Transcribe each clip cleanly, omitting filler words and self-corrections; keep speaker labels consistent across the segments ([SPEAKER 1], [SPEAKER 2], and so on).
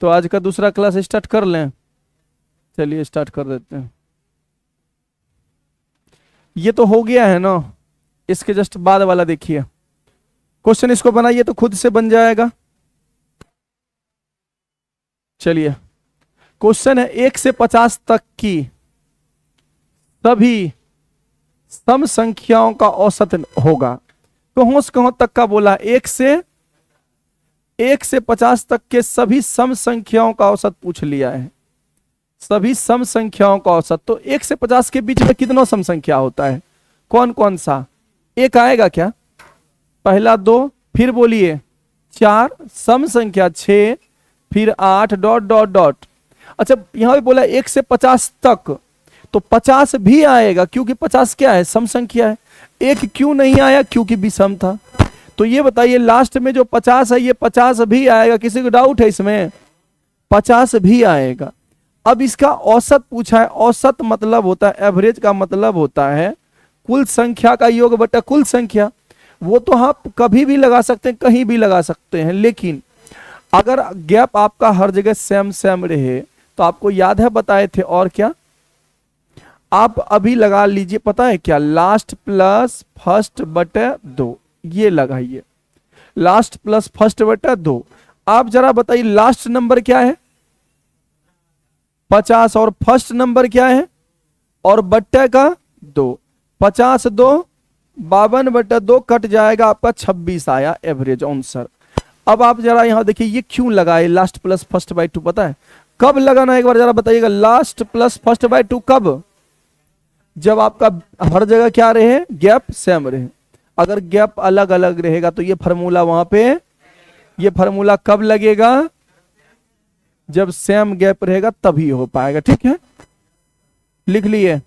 [SPEAKER 1] तो आज का दूसरा क्लास स्टार्ट कर लें। चलिए स्टार्ट कर देते हैं। ये तो हो गया है ना, इसके जस्ट बाद वाला देखिए क्वेश्चन, इसको बनाइए तो खुद से बन जाएगा। चलिए क्वेश्चन है 1 से 50 तक की सभी सम संख्याओं का औसत होगा। कहां से कहां तक का बोला? 1 से 50 तक के सभी सम संख्याओं का औसत पूछ लिया है। सभी सम संख्याओं का औसत, तो 1 से 50 के बीच में कितना सम संख्या होता है? कौन कौन सा? एक आएगा क्या? पहला 2, फिर बोलिए 4, सम संख्या 6, फिर 8 डॉट डॉट डॉट। अच्छा यहां पे बोला 1 से 50 तक, तो 50 भी आएगा क्योंकि 50 क्या है? सम संख्या है। एक क्यों नहीं आया? क्योंकि विषम था। तो ये बताइए लास्ट में जो 50 है ये 50 भी आएगा? किसी को डाउट है इसमें? 50 भी आएगा। अब इसका औसत पूछा है। औसत मतलब होता है, एवरेज का मतलब होता है कुल संख्या का योग बटा कुल संख्या। वो तो आप कभी भी लगा सकते हैं, कहीं भी लगा सकते हैं, लेकिन अगर गैप आपका हर जगह सेम सेम रहे तो आपको याद है बताए थे, और क्या आप अभी लगा लीजिए, पता है क्या? लास्ट प्लस फर्स्ट बटे 2, ये लगाइए, लास्ट प्लस फर्स्ट बटे 2। आप जरा बताइए लास्ट नंबर क्या है? 50, और फर्स्ट नंबर क्या है? और बट्टे का 2, 50 2 52 बटे 2 कट जाएगा, आपका 26 आया एवरेज आंसर। अब आप जरा यहां देखिए ये क्यों लगाए लास्ट प्लस फर्स्ट बाय 2? पता है कब लगाना? एक बार जरा बताइएगा। लास्ट प्लस फर्स्ट बाय 2 कब? जब आपका हर जगह क्या रहे? गैप सेम रहे। अगर गैप अलग अलग रहेगा तो ये फार्मूला वहां पे, ये फार्मूला कब लगेगा? जब सेम गैप रहेगा तभी हो पाएगा। ठीक है, लिख लिए,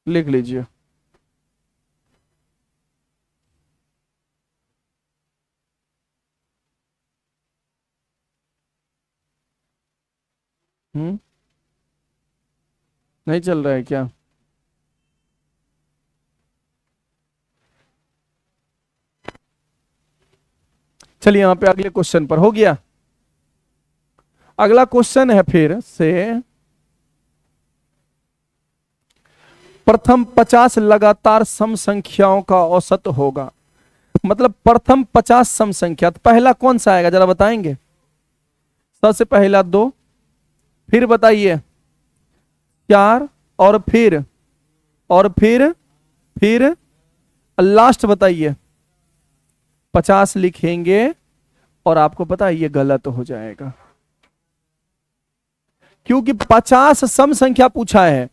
[SPEAKER 1] लिख लीजिए। नहीं चल रहा है क्या? चलिए यहां पे अगले क्वेश्चन पर हो गया। अगला क्वेश्चन है फिर से, प्रथम 50 लगातार सम संख्याओं का औसत होगा। मतलब प्रथम 50 सम संख्या, तो पहला कौन सा आएगा जरा बताएंगे? सबसे पहला 2, फिर बताइए 4, और फिर लास्ट बताइए 50 लिखेंगे, और आपको पता है ये गलत हो जाएगा क्योंकि 50 सम संख्या पूछा है,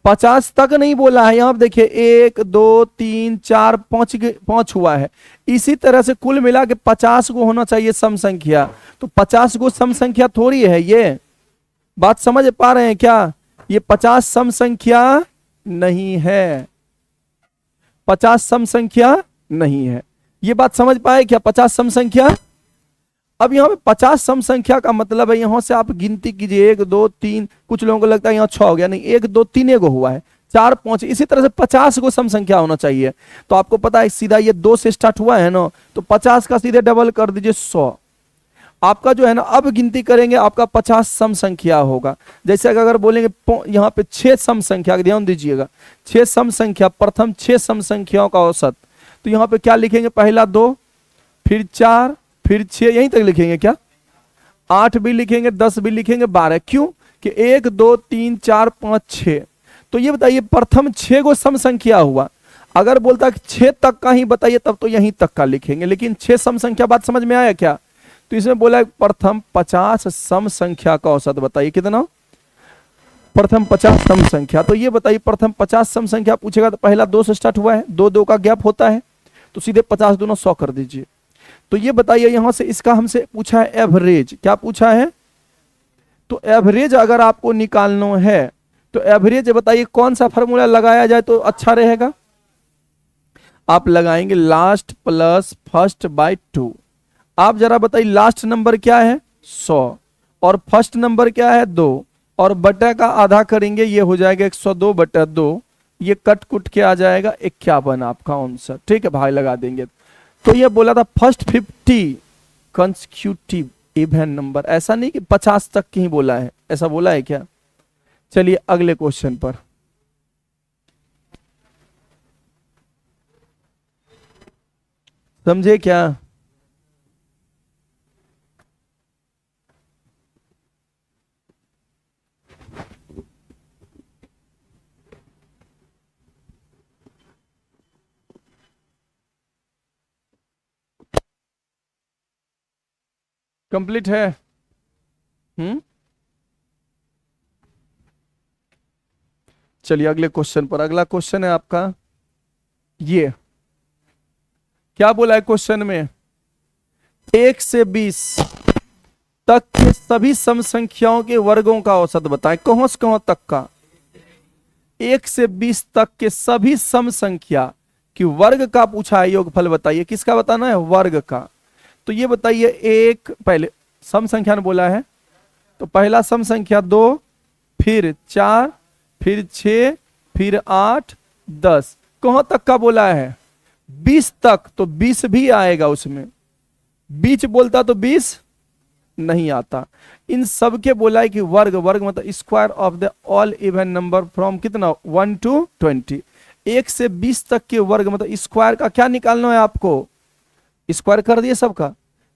[SPEAKER 1] 50 तक नहीं बोला है। यहां देखिए 1 2 3 4 5 हुआ है। इसी तरह से कुल मिला के 50 को होना चाहिए सम संख्या, तो 50 को सम संख्या थोड़ी है। ये बात समझ पा रहे हैं क्या? ये 50 सम संख्या नहीं है, 50 सम संख्या नहीं है। ये बात समझ पाए क्या? 50 सम संख्या। अब यहां पे 50 सम संख्या का मतलब है यहां से आप गिनती कीजिए 1 2 3, कुछ लोगों को लगता है यहां 6 हो गया, नहीं 1 2 3 एगो हुआ है, 4 5, इसी तरह से 50 को सम संख्या होना चाहिए। तो आपको पता है सीधा ये 2 से स्टार्ट हुआ है ना, तो 50 का सीधे डबल कर दीजिए 100। आपका जो है ना अब गिनती करेंगे आपका 50 सम संख्या होगा। जैसे अगर बोलेंगे यहाँ पे 6 सम संख्या, ध्यान दीजिएगा 6 सम संख्या, प्रथम 6 सम संख्याओं का औसत, तो यहाँ पे क्या लिखेंगे? पहला 2, फिर 4, फिर 6, यहीं तक लिखेंगे क्या? 8 भी लिखेंगे, 10 भी लिखेंगे, 12। क्यों कि 1 2 3 4 5 6। तो ये बताइए प्रथम 6 को सम संख्या हुआ। अगर बोलता कि 6 तक का ही बताइए तब तो यहीं तक का लिखेंगे, लेकिन 6 सम संख्या। बात समझ में आया क्या? तो इसमें बोला प्रथम 50 सम संख्या का औसत बताइए कितना? प्रथम 50 सम संख्या। तो ये बताइए प्रथम 50 सम संख्या पूछेगा तो पहला 2 से स्टार्ट हुआ है, 2 2 का गैप होता है, तो सीधे 50 दूना 100 कर दीजिए। तो ये बताइए यहां से इसका हमसे पूछा है एवरेज। क्या पूछा है? तो एवरेज अगर आपको निकालना है तो एवरेज बताइए कौन सा फार्मूला लगाया जाए तो अच्छा रहेगा? आप लगाएंगे लास्ट प्लस फर्स्ट बाय 2। आप जरा बताइए लास्ट नंबर क्या है? 100, और फर्स्ट नंबर क्या है? 2, और बटा का आधा करेंगे, ये हो जाएगा 102 बटा 2, ये कट कुट के आ जाएगा 51 आपका आंसर। ठीक है भाई, लगा देंगे। तो ये बोला था फर्स्ट 50 कंसेक्यूटिव इवन नंबर, ऐसा नहीं कि 50 तक की ही बोला है, ऐसा बोला है क्या? चलिए अगले क्वेश्चन पर। समझे क्या? कंप्लीट है? चलिए अगले क्वेश्चन पर। अगला क्वेश्चन है आपका ये, क्या बोला है क्वेश्चन में? 1 से 20 तक के सभी सम संख्याओं के वर्गों का औसत बताएं। कहां से कहां तक का? 1 से 20 तक के सभी सम संख्या कि वर्ग का पूछा है, योगफल बताइए। किसका बताना है? वर्ग का। तो ये बताइए, एक पहले सम संख्या ने बोला है, तो पहला सम संख्या 2, फिर 4, फिर 6, फिर 8, 10, कहां तक का बोला है? 20 तक। तो 20 भी आएगा उसमें, बीच बोलता तो 20 नहीं आता। इन सब के बोला है कि वर्ग, वर्ग मतलब square of the all even number from कितना 1 to 20। 1 से 20 तक के वर्ग मतलब स्क्वायर का क्या निकालना है आपको? स्क्वायर कर दिए सबका,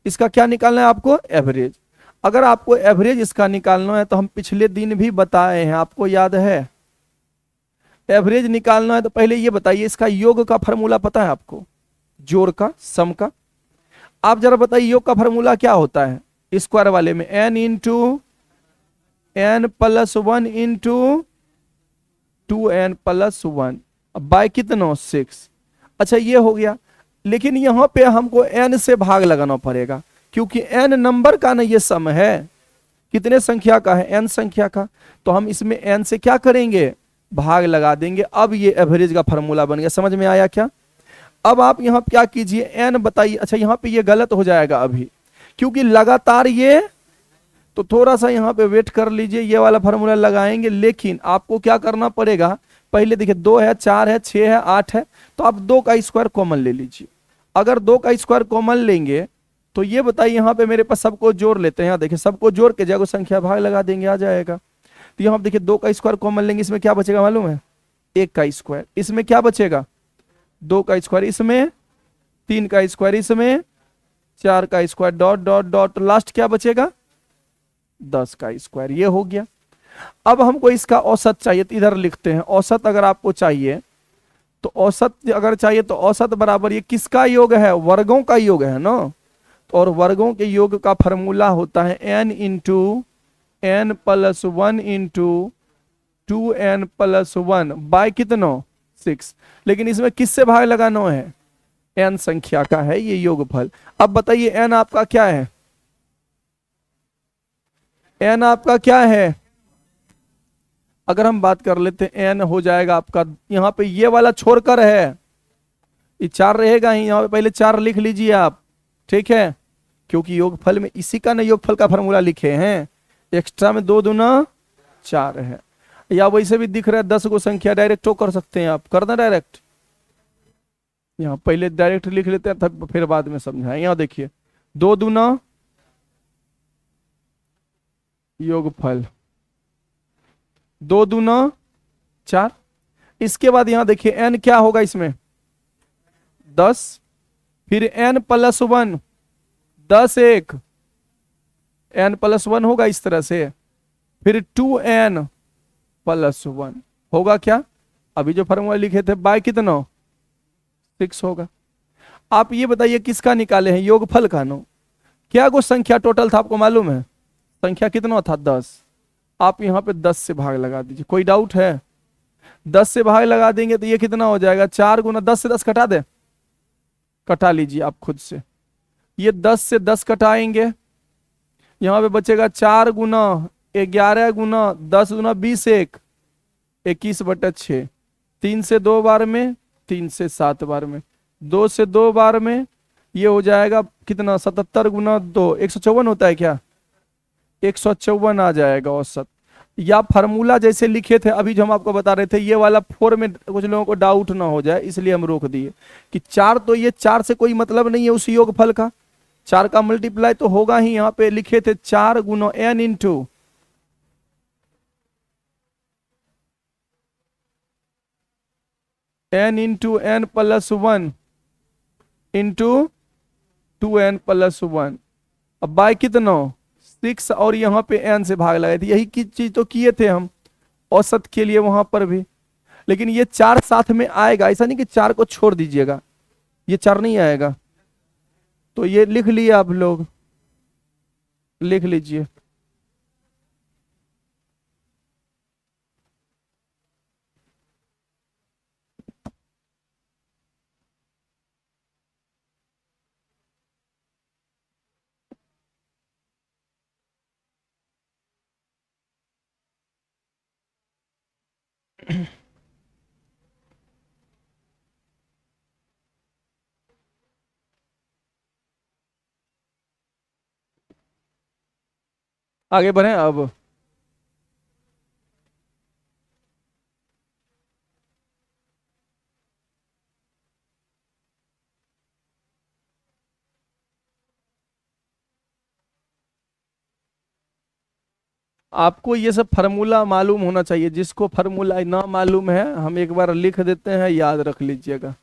[SPEAKER 1] इसका क्या निकालना है आपको? एवरेज। अगर आपको एवरेज इसका निकालना है तो हम पिछले दिन भी बताए हैं, आपको याद है? एवरेज निकालना है तो पहले ये बताइए, इसका योग का फॉर्मूला पता है आपको? जोड़ का, सम का। आप जरा बताइए योग का फॉर्मूला क्या होता है स्क्वायर वाले में? n into n plus 1 into 2n plus 1 by कितना 6। अच्छा ये हो गया, लेकिन यहां पे हमको n से भाग लगाना पड़ेगा क्योंकि n नंबर का ना ये सम है। कितने संख्या का है? n संख्या का। तो हम इसमें n से क्या करेंगे? भाग लगा देंगे। अब ये एवरेज का फॉर्मूला बन गया। समझ में आया क्या? अब आप यहां क्या कीजिए, n बताइए। अच्छा यहां पे ये गलत हो जाएगा अभी, क्योंकि लगातार ये, तो थोड़ा सा यहां पे वेट कर लीजिए, ये वाला फॉर्मूला लगाएंगे। लेकिन आपको क्या करना पड़ेगा, पहले देखिए 2 है, 4 है, 6 है, 8 है, तो आप 2 का स्क्वायर कॉमन ले लीजिए। अगर 2 का स्क्वायर कॉमन लेंगे तो ये बताइए, यहां पे मेरे पास सबको जोड़ लेते हैं। यहाँ देखिए सबको जोड़ के जगह संख्या भाग लगा देंगे, आ जाएगा। तो यहाँ देखिए 2 का स्क्वायर कॉमन लेंगे, इसमें क्या बचेगा मालूम है? 1 का स्क्वायर। इसमें क्या बचेगा? 2 का स्क्वायर। इसमें 3 का स्क्वायर। इसमें 4 का square, dot dot dot, last क्या बचेगा? 10 का स्क्वायर। ये हो गया। अब हमको इसका औसत चाहिए, तो इधर लिखते हैं औसत। अगर आपको चाहिए तो औसत, अगर चाहिए तो औसत बराबर ये किसका योग है? वर्गों का योग है ना। और वर्गों के योग का फॉर्मूला होता है n into n plus 1 into 2n plus 1 by कितना 6। लेकिन इसमें किससे भाग लगाना है? n संख्या का है ये योगफल। अब बताइए n आपका क्या है? n आपका क्या है? अगर हम बात कर लेते हैं n हो जाएगा आपका, यहां पे ये वाला छोड़कर है, ये 4 रहेगा ही, यहां पे पहले 4 लिख लीजिए आप, ठीक है? क्योंकि योगफल में इसी का ना योगफल का फॉर्मूला लिखे हैं। एक्स्ट्रा में 2 दूना 4 है, या वैसे भी दिख रहा है 10 को संख्या, डायरेक्ट तो कर सकते हैं आप, कर दें डायरेक्ट। यहाँ पहले डायरेक्ट लिख लेते हैं, तब फिर बाद में समझाएं। यहाँ देखिए 2 दूना योगफल, 2 दूना 4। इसके बाद यहां देखिए n क्या होगा इसमें? 10, फिर n प्लस 1, 10 1, n प्लस 1 होगा इस तरह से, फिर 2n प्लस 1 होगा क्या? अभी जो फॉर्मूला लिखे थे बाय कितना 6 होगा। आप ये बताइए किसका निकाले हैं? योगफल का। नो क्या कुछ संख्या टोटल था आपको मालूम है? संख्या कितना था? 10। आप यहां पे 10 से भाग लगा दीजिए। कोई डाउट है? 10 से भाग लगा देंगे तो ये कितना हो जाएगा? 4 गुना 10 से 10 कटा दे, कटा लीजिए आप खुद से। ये 10 से 10 कटाएंगे, यहां पे बचेगा 4 गुना 11 गुना 10 गुना 20 1, 21/6। 3 से 2 बार में, 3 से 7 बार में, 2 से 2 बार में, ये हो जाएगा कितना? 77 गुना 2, 154 होता है क्या? 154 आ जाएगा औसत। या फार्मूला जैसे लिखे थे अभी जो हम आपको बता रहे थे, ये वाला 4 में कुछ लोगों को डाउट ना हो जाए, इसलिए हम रोक दिए कि 4, तो ये 4 से कोई मतलब नहीं है उस योगफल का। 4 का मल्टीप्लाई तो होगा ही, यहाँ पे लिखे थे 4 गुना n into n plus 1 into 2n+1। अब बाय कितना 6, और यहाँ पे n से भाग लगाए थे, यही की चीज तो किए थे हम औसत के लिए वहां पर भी। लेकिन ये 4 साथ में आएगा, ऐसा नहीं कि 4 को छोड़ दीजिएगा, ये 4 नहीं आएगा। तो ये लिख लिए आप लोग, लिख लीजिए। आगे बढ़े अब। आपको ये सब फार्मूला मालूम होना चाहिए, जिसको फार्मूला ना मालूम है हम एक बार लिख देते हैं, याद रख लीजिएगा।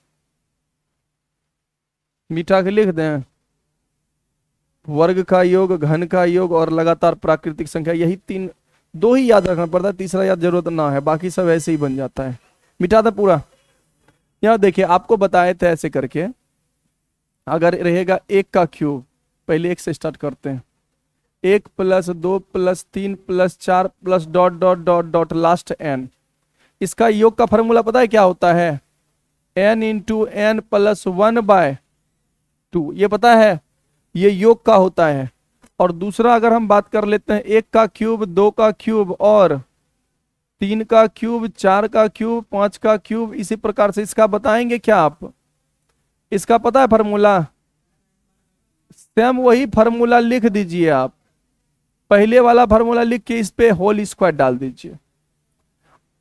[SPEAKER 1] मीठा के लिख दें, वर्ग का योग, घन का योग और लगातार प्राकृतिक संख्या, यही तीन, दो ही याद रखना पड़ता है, तीसरा याद जरूरत ना है, बाकी सब ऐसे ही बन जाता है। मिटा था पूरा। यहाँ देखिए आपको बताए थे ऐसे करके, अगर रहेगा 1 का क्यूब, पहले 1 से स्टार्ट करते हैं, 1+2+3+4 plus dot dot dot dot last n। इसका योग का फॉर्मूला पता है क्या होता है, n इंटू n+1/2, ये पता है, ये योग का होता है। और दूसरा अगर हम बात कर लेते हैं, 1 का क्यूब, 2 का क्यूब और 3 का क्यूब, 4 का क्यूब, 5 का क्यूब, इसी प्रकार से इसका बताएंगे क्या आप, इसका पता है फॉर्मूला, सेम वही फॉर्मूला लिख दीजिए आप, पहले वाला फॉर्मूला लिख के इस पे होल स्क्वायर डाल दीजिए।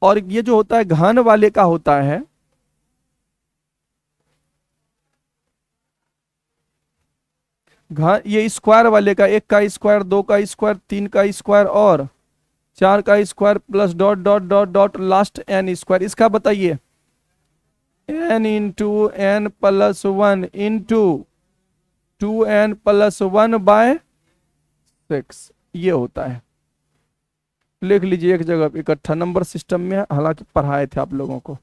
[SPEAKER 1] और ये जो होता है घन वाले का होता है, घन ये स्क्वायर वाले का, 1 का स्क्वायर, 2 का स्क्वायर, 3 का स्क्वायर और 4 का square plus dot dot dot dot last n square, इसका बताइए, n into n+1 into 2n+1/6, ये होता है। लिख लीजिए एक जगह इकट्ठा, नंबर सिस्टम में हालांकि पढ़ाए थे आप लोगों को।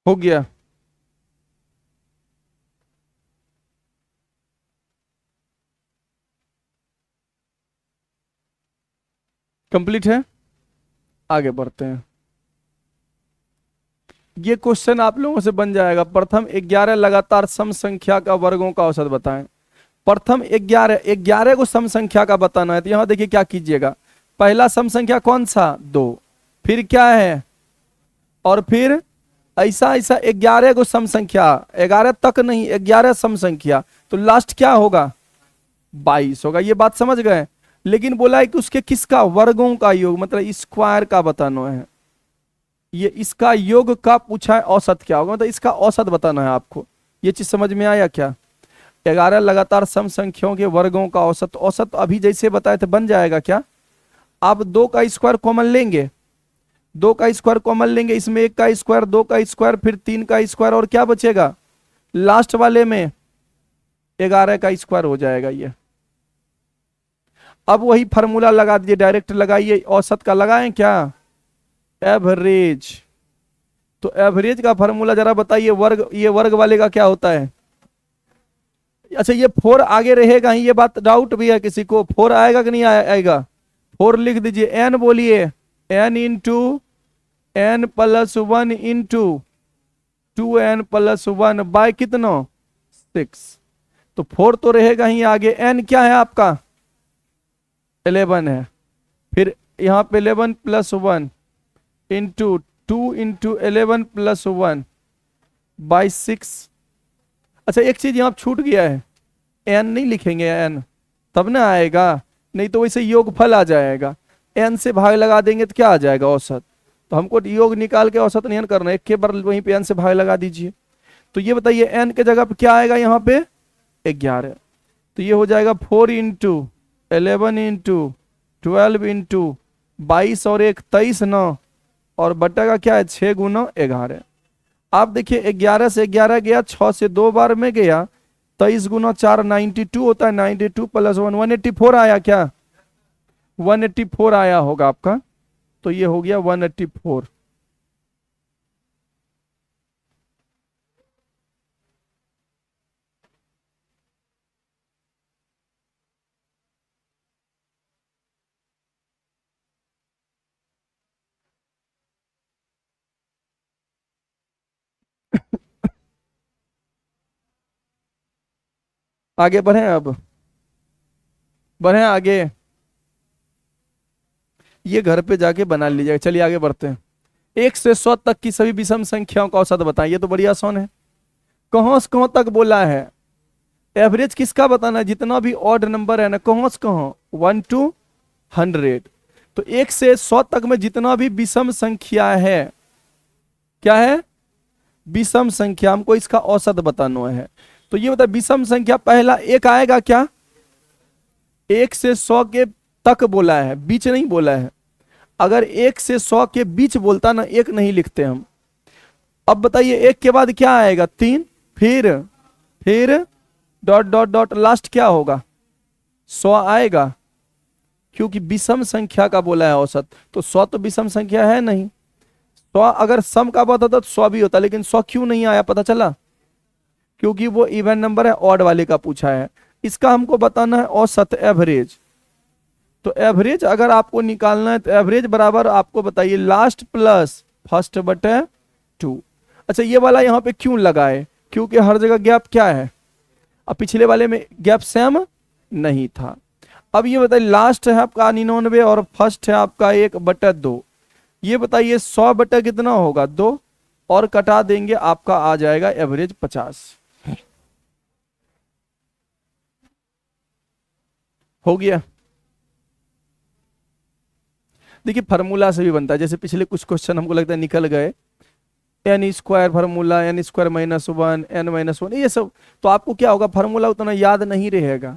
[SPEAKER 1] हो गया, कंप्लीट है। आगे बढ़ते हैं, ये क्वेश्चन आप लोगों से बन जाएगा। प्रथम 11 लगातार सम संख्या का वर्गों का औसत बताएं। प्रथम 11 को सम संख्या का बताना है, तो यहां देखिए क्या कीजिएगा, पहला सम संख्या कौन सा, 2, फिर क्या है, और फिर ऐसा ऐसा 11 को सम संख्या, 11 तक नहीं, 11 सम संख्या, तो लास्ट क्या होगा, 22 होगा। ये बात समझ गए। लेकिन बोला है कि उसके किसका, वर्गों का योग, मतलब स्क्वायर का बताना है। ये इसका योग का पूछा है, औसत क्या होगा, मतलब इसका औसत बताना है आपको। ये चीज समझ में आया क्या, 11 लगातार सम संख्याओं के वर्गों का औसत, औसत अभी जैसे बताए थे बन जाएगा क्या। आप 2 का स्क्वायर कॉमन लेंगे, 2 का स्क्वायर कॉमन लेंगे, इसमें 1 का स्क्वायर, 2 का स्क्वायर, फिर 3 का स्क्वायर, और क्या बचेगा लास्ट वाले में 11 का स्क्वायर हो जाएगा ये। अब वही फार्मूला लगा दीजिए, डायरेक्ट लगाइए, औसत का लगाएं क्या, एवरेज। तो एवरेज का फार्मूला जरा बताइए, वर्ग, ये वर्ग वाले का क्या होता है, अच्छा ये 4 आगे रहेगा ही, ये बात डाउट भी है किसी को, 4 आएगा कि नहीं आएगा? 4 लिख दीजिए। एन बोलिए, N into N plus 1 into 2n plus 1 by कितना 6। तो 4 तो रहेगा ही आगे। n क्या है आपका 11 है। फिर यहाँ पे 11 plus 1 into 2 into 11 plus 1 by 6। अच्छा एक चीज यहाँ छूट गया है, n नहीं लिखेंगे, n तब ना आएगा, नहीं तो वैसे योगफल आ जाएगा। n से भाग लगा देंगे तो क्या आ जाएगा औसत। तो हमको योग निकाल के औसत नहीं करना, एक के बार वहीं पे n से भाग लगा दीजिए। तो ये बताइए n के जगह पे क्या आएगा यहाँ पे 11। तो ये हो जाएगा 4 इंटू 11 इंटू 12 इंटू 22 और 1 23 9 और बटा का क्या है 6 गुना 11। आप देखिए 11 से 11 गया, 6 से 2 बार में गया, 23 गुना 4 92 होता है, 92 प्लस 1 184 आया क्या 184 आया होगा आपका। तो ये हो गया 184। आगे बढ़े, अब बढ़े आगे, ये घर पे जाके बना लीजिएगा। चलिए आगे बढ़ते हैं। 1 से 100 तक की सभी विषम संख्याओं का औसत बताइए। तो बड़ी आसान है, कहां से कहां तक बोला है, एवरेज किसका बताना है, जितना भी ऑड नंबर है ना, कहां से कहां 1 to 100। तो 1 से 100 तक में जितना भी विषम संख्या है, क्या है विषम संख्या, हमको इसका औसत बताना है। तो ये बता विषम संख्या पहला एक आएगा क्या, 1 से 100 के तक बोला है, बीच नहीं बोला है। अगर 1 से 100 के बीच बोलता ना, एक नहीं लिखते हम। अब बताइए 1 के बाद क्या आएगा 3, फिर डॉट डॉट डॉट लास्ट क्या होगा 100 आएगा, क्योंकि विषम संख्या का बोला है औसत। तो 100 तो विषम संख्या है नहीं। 100 अगर सम का बात होता तो 100 भी होता, लेकिन 100 क्यों नहीं आया पता चला, क्योंकि वो इवन नंबर है, ऑड वाले का पूछा है। इसका हमको बताना है औसत, एवरेज। तो एवरेज अगर आपको निकालना है तो एवरेज बराबर आपको बताइए लास्ट प्लस फर्स्ट बटे 2। अच्छा ये वाला यहाँ पे क्यों लगाए, क्योंकि हर जगह गैप क्या है, अब पिछले वाले में गैप सेम नहीं था। अब ये बताइए लास्ट है आपका 99 और फर्स्ट है आपका 1/2। ये बताइए 100 बटा कितना होगा 2, और कटा देंगे आपका आ जाएगा एवरेज 50। हो गया। देखिए फार्मूला से भी बनता है, जैसे पिछले कुछ क्वेश्चन हमको लगता है निकल गए, N square formula, N square -1 n-1 ये सब। तो आपको क्या होगा फार्मूला उतना याद नहीं रहेगा।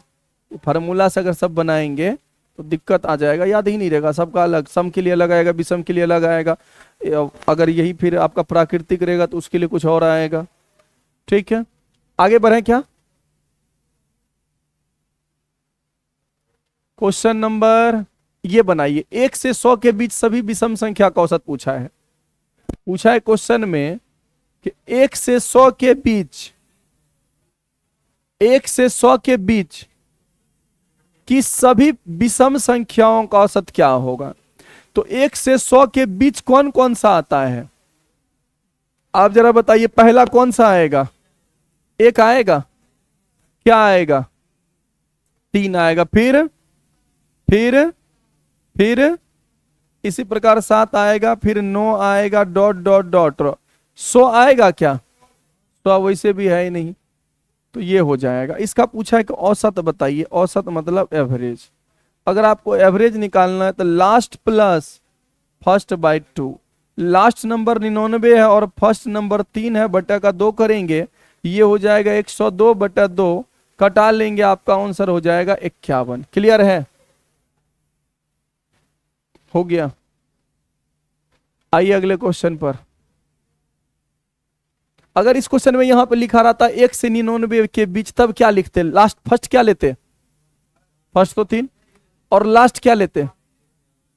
[SPEAKER 1] फार्मूला से अगर सब बनाएंगे तो दिक्कत आ जाएगा, याद ही नहीं रहेगा, सबका अलग, सम के लिए अलग आएगा, विषम के लिए अलग आएगा। अगर यही फिर आपका प्राकृतिक रहेगा तो उसके लिए कुछ और आएगा। ठीक है आगे बढ़े क्या, क्वेश्चन नंबर ये बनाइए। 1 से 100 के बीच सभी विषम संख्या का औसत पूछा है। पूछा है क्वेश्चन में कि 1 से 100 के बीच, 1 से 100 के बीच की सभी विषम संख्याओं का औसत क्या होगा। तो 1 से 100 के बीच कौन कौन सा आता है, आप जरा बताइए। पहला कौन सा आएगा, 1 आएगा, क्या आएगा 3 आएगा, फिर इसी प्रकार 7 आएगा, फिर 9 आएगा, डॉट डॉट डॉट 100 आएगा क्या, तो वैसे भी है ही नहीं। तो ये हो जाएगा। इसका पूछा है कि औसत बताइए, औसत मतलब एवरेज। अगर आपको एवरेज निकालना है तो last plus first by 2। Last number 99 है और फर्स्ट नंबर 3 है, बटा का 2 करेंगे, ये हो जाएगा 102/2, कटा लेंगे, आपका आंसर हो जाएगा 51। क्लियर है, हो गया। आइए अगले क्वेश्चन पर। अगर इस क्वेश्चन में यहां पर लिखा रहता 1 से 99 के बीच, तब क्या लिखते, लास्ट फर्स्ट क्या लेते, फर्स्ट तो 3 और लास्ट क्या लेते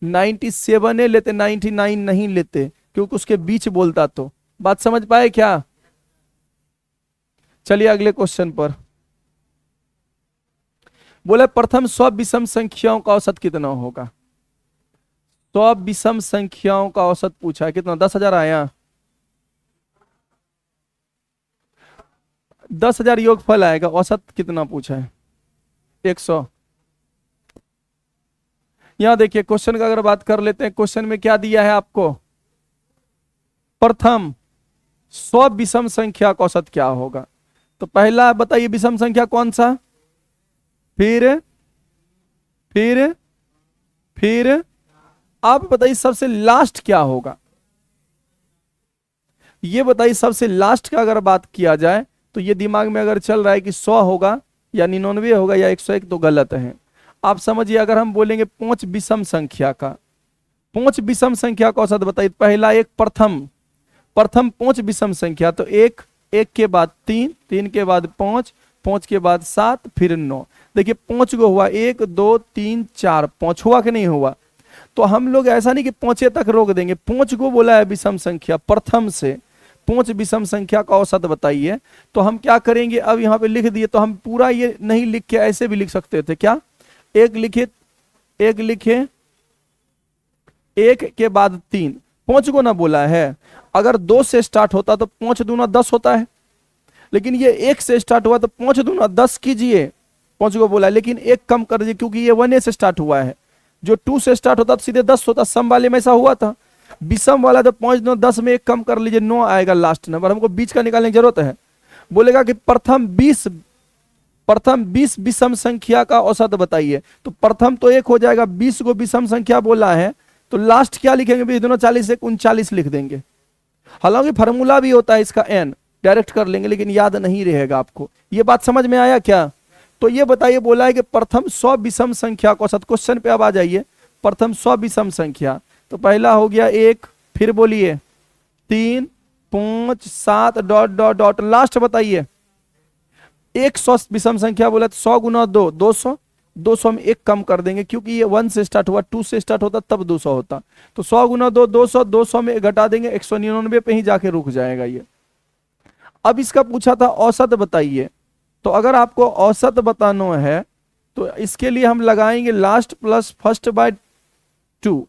[SPEAKER 1] 97 लेते, 99 नहीं लेते, क्योंकि उसके बीच बोलता। तो बात समझ पाए क्या। चलिए अगले क्वेश्चन पर। बोले प्रथम 100 विषम संख्याओं का औसत कितना होगा। 100 विषम संख्याओं का औसत पूछा है, कितना 10,000 आया, 10,000 योगफल आएगा, औसत कितना पूछा है 100। यहां देखिए क्वेश्चन का अगर बात कर लेते हैं, क्वेश्चन में क्या दिया है आपको, प्रथम 100 विषम संख्या का औसत क्या होगा। तो पहला बताइए विषम संख्या कौन सा, फिर आप बताइए सबसे लास्ट क्या होगा। ये बताइए सबसे लास्ट का अगर बात किया जाए तो ये दिमाग में अगर चल रहा है कि 100 होगा या 99 होगा या 101, तो गलत है। आप समझिए, अगर हम बोलेंगे 5 विषम संख्या का, 5 विषम संख्या का औसत बताइए। पहला एक प्रथम 5 विषम संख्या, तो 1 के बाद 3, 3 के बाद 5, 5 के बाद 7, फिर 9। देखिए 5 गो हुआ, 1 2 3 4, 5 हुआ कि नहीं हुआ। तो हम लोग ऐसा नहीं कि 5 तक रोक देंगे, 5 को बोला है विषम संख्या, प्रथम से 5 विषम संख्या का औसत बताइए। तो हम क्या करेंगे, अब यहाँ पे लिख दिए, तो हम पूरा ये नहीं लिख के ऐसे भी लिख सकते थे, क्या, एक लिखे 1 के बाद 3, 5 को ना बोला है। अगर 2 से स्टार्ट होता तो 5 दूना 10 होता है, लेकिन ये 1 से स्टार्ट हुआ तो 5 दूना 10 कीजिए, 5 को बोला है। लेकिन 1 कम कर दीजिए क्योंकि ये 1 से स्टार्ट हुआ है। जो 2 से स्टार्ट होता तो सीधे 10 होता, सम वाले में ऐसा हुआ था। विषम वाला तो 5 9 10 में 1 कम कर लीजिए, 9 आएगा लास्ट नंबर। हमको बीच का निकालने की जरूरत है। बोलेगा कि प्रथम 20 विषम संख्या का औसत बताइए। तो प्रथम तो 1 हो जाएगा, 20 को विषम संख्या बोला है, तो लास्ट क्या लिखेंगे, दोनों 40 से 39 लिख देंगे। हालांकि फार्मूला भी होता है इसका n, डायरेक्ट कर लेंगे, लेकिन याद नहीं रहेगा आपको। ये बात समझ में आया क्या। तो ये बताइए, बोला है कि प्रथम 100 विषम संख्या का औसत। क्वेश्चन पे अब आ जाइए, प्रथम 100 विषम संख्या, तो पहला हो गया 1, फिर बोलिए 3 5 7 डॉट डॉट डॉट, लास्ट बताइए 100 विषम संख्या बोला तो 100 गुना 2 200, 200 में 1 कम कर देंगे क्योंकि ये 1 से स्टार्ट हुआ, 2 से स्टार्ट होता तब 200 होता। तो 100 गुना 2 200, 200 में घटा देंगे, 199 पे ही जाके रुक जाएगा ये। अब इसका पूछा था औसत बताइए। तो अगर आपको औसत बताना है तो इसके लिए हम लगाएंगे लास्ट प्लस फर्स्ट बाय 2।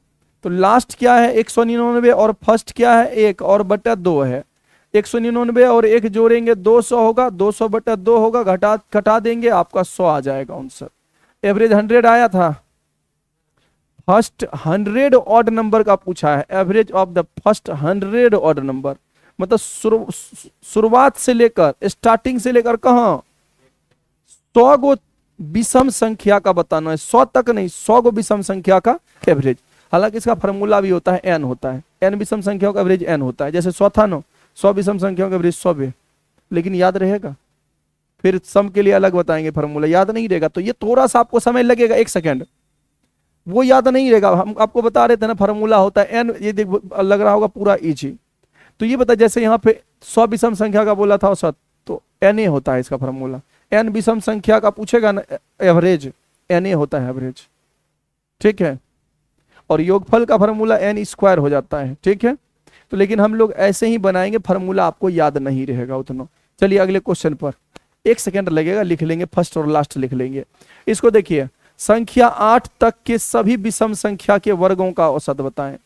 [SPEAKER 1] तो लास्ट क्या है 199 और फर्स्ट क्या है 1 और बटा 2 है। 199 और 1 जोड़ेंगे 200 होगा, 200 बटा 2 होगा, घटा देंगे, आपका 100 आ जाएगा आंसर। एवरेज 100 आया था। फर्स्ट 100 ऑड नंबर का पूछा है, average of the first 100 odd number, मतलब शुरुआत से लेकर, स्टार्टिंग से लेकर कहां 100 गो विषम संख्या का बताना है, 100 तक नहीं, 100 गो विषम संख्या का एवरेज। हालांकि इसका फॉर्मूला भी होता है, एन होता है, एन विषम संख्याओं का एवरेज एन होता है। जैसे 100 था ना, 100 विषम संख्याओं का एवरेज 100 है, लेकिन याद रहेगा, फिर सम के लिए अलग बताएंगे फॉर्मूला, याद नहीं रहेगा। तो ये थोड़ा सा आपको समय लगेगा, 1 सेकेंड, वो याद नहीं रहेगा। हम आपको बता रहे थे ना फॉर्मूला होता है एन, ये देख लग रहा होगा पूरा इजी। तो ये बता, जैसे यहाँ पे 100 विषम संख्या का बोला था औसत, तो एन ए होता है इसका फॉर्मूला। एन विषम संख्या का पूछेगा ना एवरेज, एन ए होता है एवरेज, ठीक है। और योगफल का फॉर्मूला एन स्क्वायर हो जाता है, ठीक है। तो लेकिन हम लोग ऐसे ही बनाएंगे, फॉर्मूला आपको याद नहीं रहेगा उतना। चलिए अगले क्वेश्चन पर, 1 सेकेंड लगेगा, लिख लेंगे, फर्स्ट और लास्ट लिख लेंगे। इसको देखिए, संख्या 8 तक के सभी विषम संख्या के वर्गों का औसत बताएं।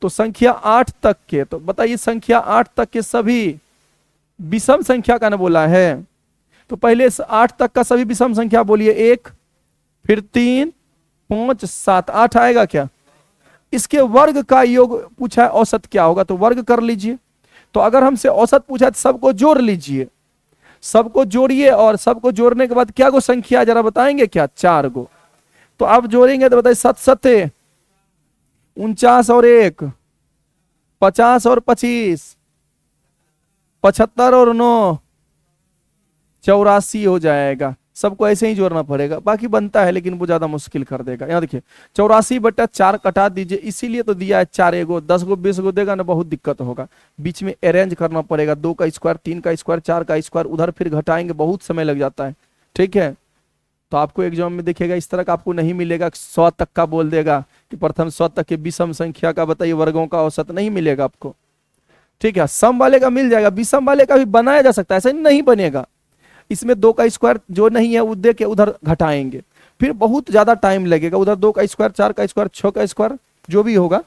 [SPEAKER 1] तो संख्या 8 तक के, तो बताइए संख्या 8 तक के सभी विषम संख्या का ना बोला है, तो पहले 8 तक का सभी विषम संख्या बोलिए, 1 फिर 3 5 7 8 आएगा क्या। इसके वर्ग का योग पूछा है, औसत क्या होगा, तो वर्ग कर लीजिए। तो अगर हमसे औसत पूछा है तो सबको जोड़ लीजिए, सबको जोड़िए, और सबको जोड़ने के बाद क्या गो संख्या जरा बताएंगे क्या, 4 गो। तो अब जोड़ेंगे तो बताइए 7 7 49 और 1 50 और 25 75 और 9 84 हो जाएगा। सबको ऐसे ही जोड़ना पड़ेगा, बाकी बनता है लेकिन वो ज्यादा मुश्किल कर देगा। यहाँ देखिए 84 बटा 4 कटा दीजिए, इसीलिए तो दिया है 4 गो, 10 गो 20 गो देगा ना, बहुत दिक्कत होगा। बीच में अरेंज करना पड़ेगा, 2 का स्क्वायर 3 का स्क्वायर 4 का स्क्वायर, उधर फिर घटाएंगे, बहुत समय लग जाता है, ठीक है। तो आपको एग्जाम में देखिएगा इस तरह का आपको नहीं मिलेगा, 100 तक का बोल देगा कि प्रथम 100 तक के विषम संख्या का बताइए वर्गों का औसत, नहीं मिलेगा आपको, ठीक है। सम वाले का मिल जाएगा, विषम वाले का भी बनाया जा सकता है, ऐसा नहीं बनेगा। इसमें 2 का स्क्वायर जो नहीं है वो दे के उधर घटाएंगे, फिर बहुत ज्यादा टाइम लगेगा, उधर 2 का स्क्वायर, 4 का स्क्वायर, 6 का स्क्वायर जो भी होगा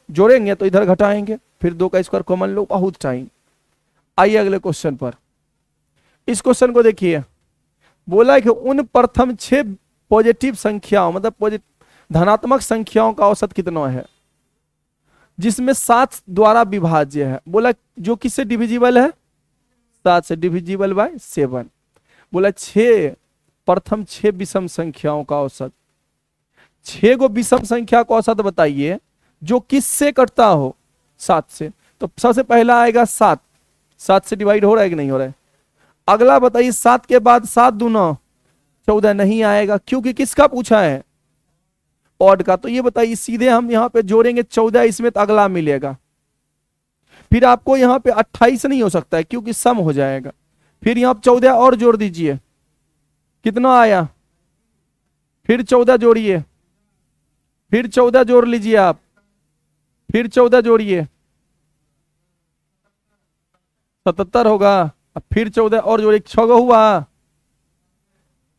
[SPEAKER 1] जोड़ेंगे तो इधर घटाएंगे, फिर 2 का स्क्वायर कॉमन लो, बहुत टाइम। आइए अगले क्वेश्चन पर। इस क्वेश्चन को देखिए, बोला है कि उन प्रथम 6 पॉजिटिव संख्याओं मतलब धनात्मक संख्याओं का औसत कितना है जिसमें 7 द्वारा विभाज्य है। बोला जो किससे डिविजिबल है, 7 से डिविजिबल बाय 7। बोला प्रथम 6 विषम संख्याओं का औसत, 6 गो विषम संख्या का औसत बताइए जो किससे कटता हो, 7 से। तो सबसे पहला आएगा 7, 7 से डिवाइड हो रहा है कि नहीं हो रहा है। अगला बताइए 7 के बाद 7 दूना 14, नहीं आएगा क्योंकि किसका पूछा है, ऑड का। तो ये बताइए सीधे हम यहां पे जोड़ेंगे 14, इसमें तो अगला मिलेगा। फिर आपको यहां पे 28 नहीं हो सकता है क्योंकि सम हो जाएगा। फिर यहां 14 और जोड़ दीजिए, कितना आया, फिर 14 जोड़िए, फिर 14 जोड़ लीजिए आप, फिर 14 जोड़िए, 77 होगा। अब फिर 14 और जोड़िए, 6 हुआ,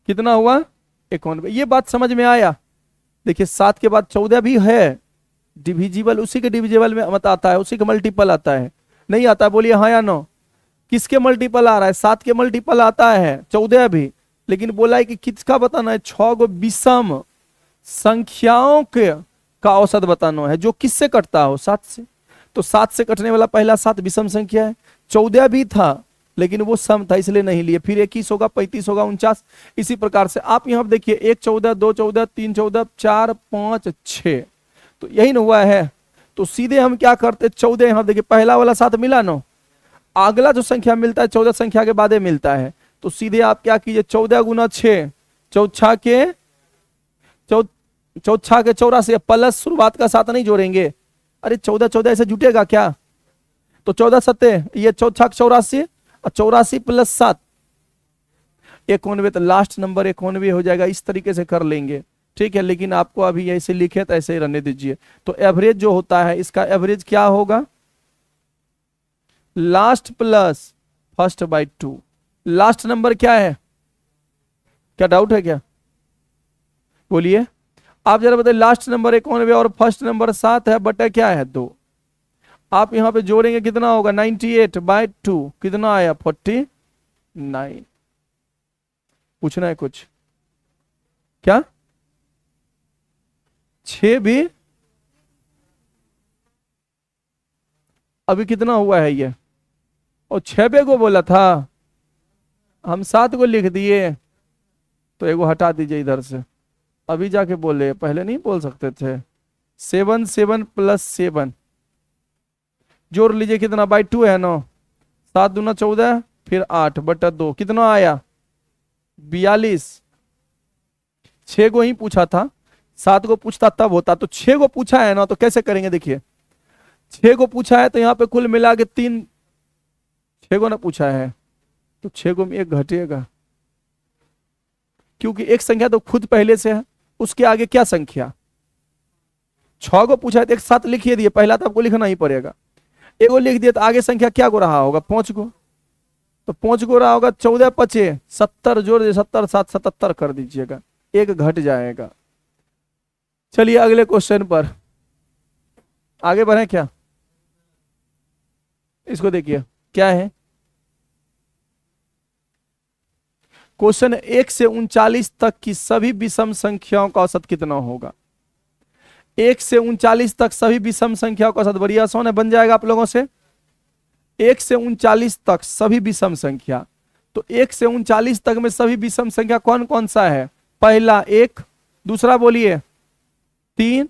[SPEAKER 1] कितना हुआ, 51। ये बात समझ में आया। देखिए 7 के बाद 14 भी है डिविजिबल, उसी के डिविजिबल में मत आता है, उसी का मल्टीपल आता है, नहीं आता, बोलिए हाँ या नो। किसके मल्टीपल आ रहा है, 7 के मल्टीपल आता है 14 भी, लेकिन बोला है कि किसका बताना है, 6 गो विषम संख्याओं के का औसत बताना है जो किससे कटता हो, 7 से। तो 7 से कटने वाला पहला 7 विषम संख्या है, 14 भी था लेकिन वो सम था इसलिए नहीं लिए। फिर 21 होगा, 35 होगा, 49। इसी प्रकार से आप यहां देखिए 1 14, 2 14, 3 14, 4 5 6, तो यही ना हुआ है। तो सीधे हम क्या करते, 14 यहां देखिए पहला वाला 7 मिला ना, अगला जो संख्या मिलता है 14 संख्या के बाद मिलता है। तो सीधे आप क्या कीजिए, 14 गुना 6, चौछा के 84 प्लस शुरुआत का 7 नहीं जोड़ेंगे, अरे 14 14 ऐसे जुटेगा क्या। तो 14 7 ये 4 84 और 84 प्लस 7 91, तो लास्ट नंबर 91 हो जाएगा। इस तरीके से कर लेंगे, ठीक है। लेकिन आपको अभी ऐसे लिखे तो ऐसे ही रहने दीजिए। तो एवरेज जो होता है इसका एवरेज क्या होगा, last plus first by 2। Last number क्या है, क्या डाउट है क्या, बोलिए आप जरा बताइए। लास्ट नंबर 91 और फर्स्ट नंबर 7 है, बटा क्या है 2। आप यहां पे जोड़ेंगे कितना होगा, 98 बाई 2, कितना आया 49। पूछना है कुछ क्या, 6 भी अभी कितना हुआ है ये, और 6 को बोला था, हम 7 को लिख दिए, तो एगो हटा दीजिए इधर से, अभी जाके बोले, पहले नहीं बोल सकते थे। 7 7 प्लस 7 जोड़ लीजिए, कितना बाई 2 है ना, 7 दूना 14, फिर 8 बटा 2, कितना आया 42। 6 को ही पूछा था, 7 को पूछता तब होता। तो 6 को पूछा है ना, तो कैसे करेंगे, देखिए 6 को पूछा है तो यहां पे कुल मिला के 3, 6 को ना पूछा है तो 6 को में 1 घटेगा, क्योंकि एक संख्या तो खुद पहले से है, उसके आगे क्या संख्या। 6 को पूछा है तो एक साथ लिखिए दिए, पहला तो आपको लिखना ही पड़ेगा। एगो लिख दिए तो आगे संख्या क्या को रहा होगा, 5 को, तो 5 को रहा होगा 14 5 70, जोड़ दे 70 7 77 कर दीजिएगा, 1 घट जाएगा। चलिए अगले क्वेश्चन पर आगे बढ़े क्या, इसको देखिए क्या है क्वेश्चन। 1 से 39 तक की सभी विषम संख्याओं का औसत कितना होगा। 1 से 39 तक सभी विषम संख्याओं का औसत, बड़ी आसान है, बन जाएगा आप लोगों से। 1 से 39 तक सभी विषम संख्या, तो 1 से 39 तक में सभी विषम संख्या कौन कौन सा है, पहला 1, दूसरा बोलिए 3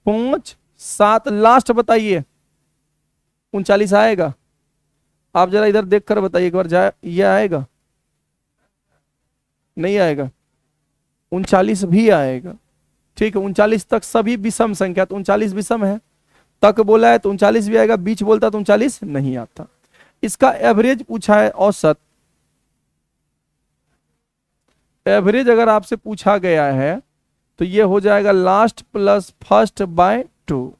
[SPEAKER 1] 5 7, लास्ट बताइए 39 आएगा। आप जरा इधर देखकर बताइए एक बार, जाए ये आएगा, नहीं आएगा, 39 भी आएगा, ठीक है। 39 तक सभी विषम संख्या, तो 39 विषम है, तक बोला है तो 39 भी आएगा, बीच बोलता तो 39 नहीं आता। इसका एवरेज पूछा है, औसत एवरेज अगर आपसे पूछा गया है तो ये हो जाएगा लास्ट प्लस फर्स्ट बाय 2,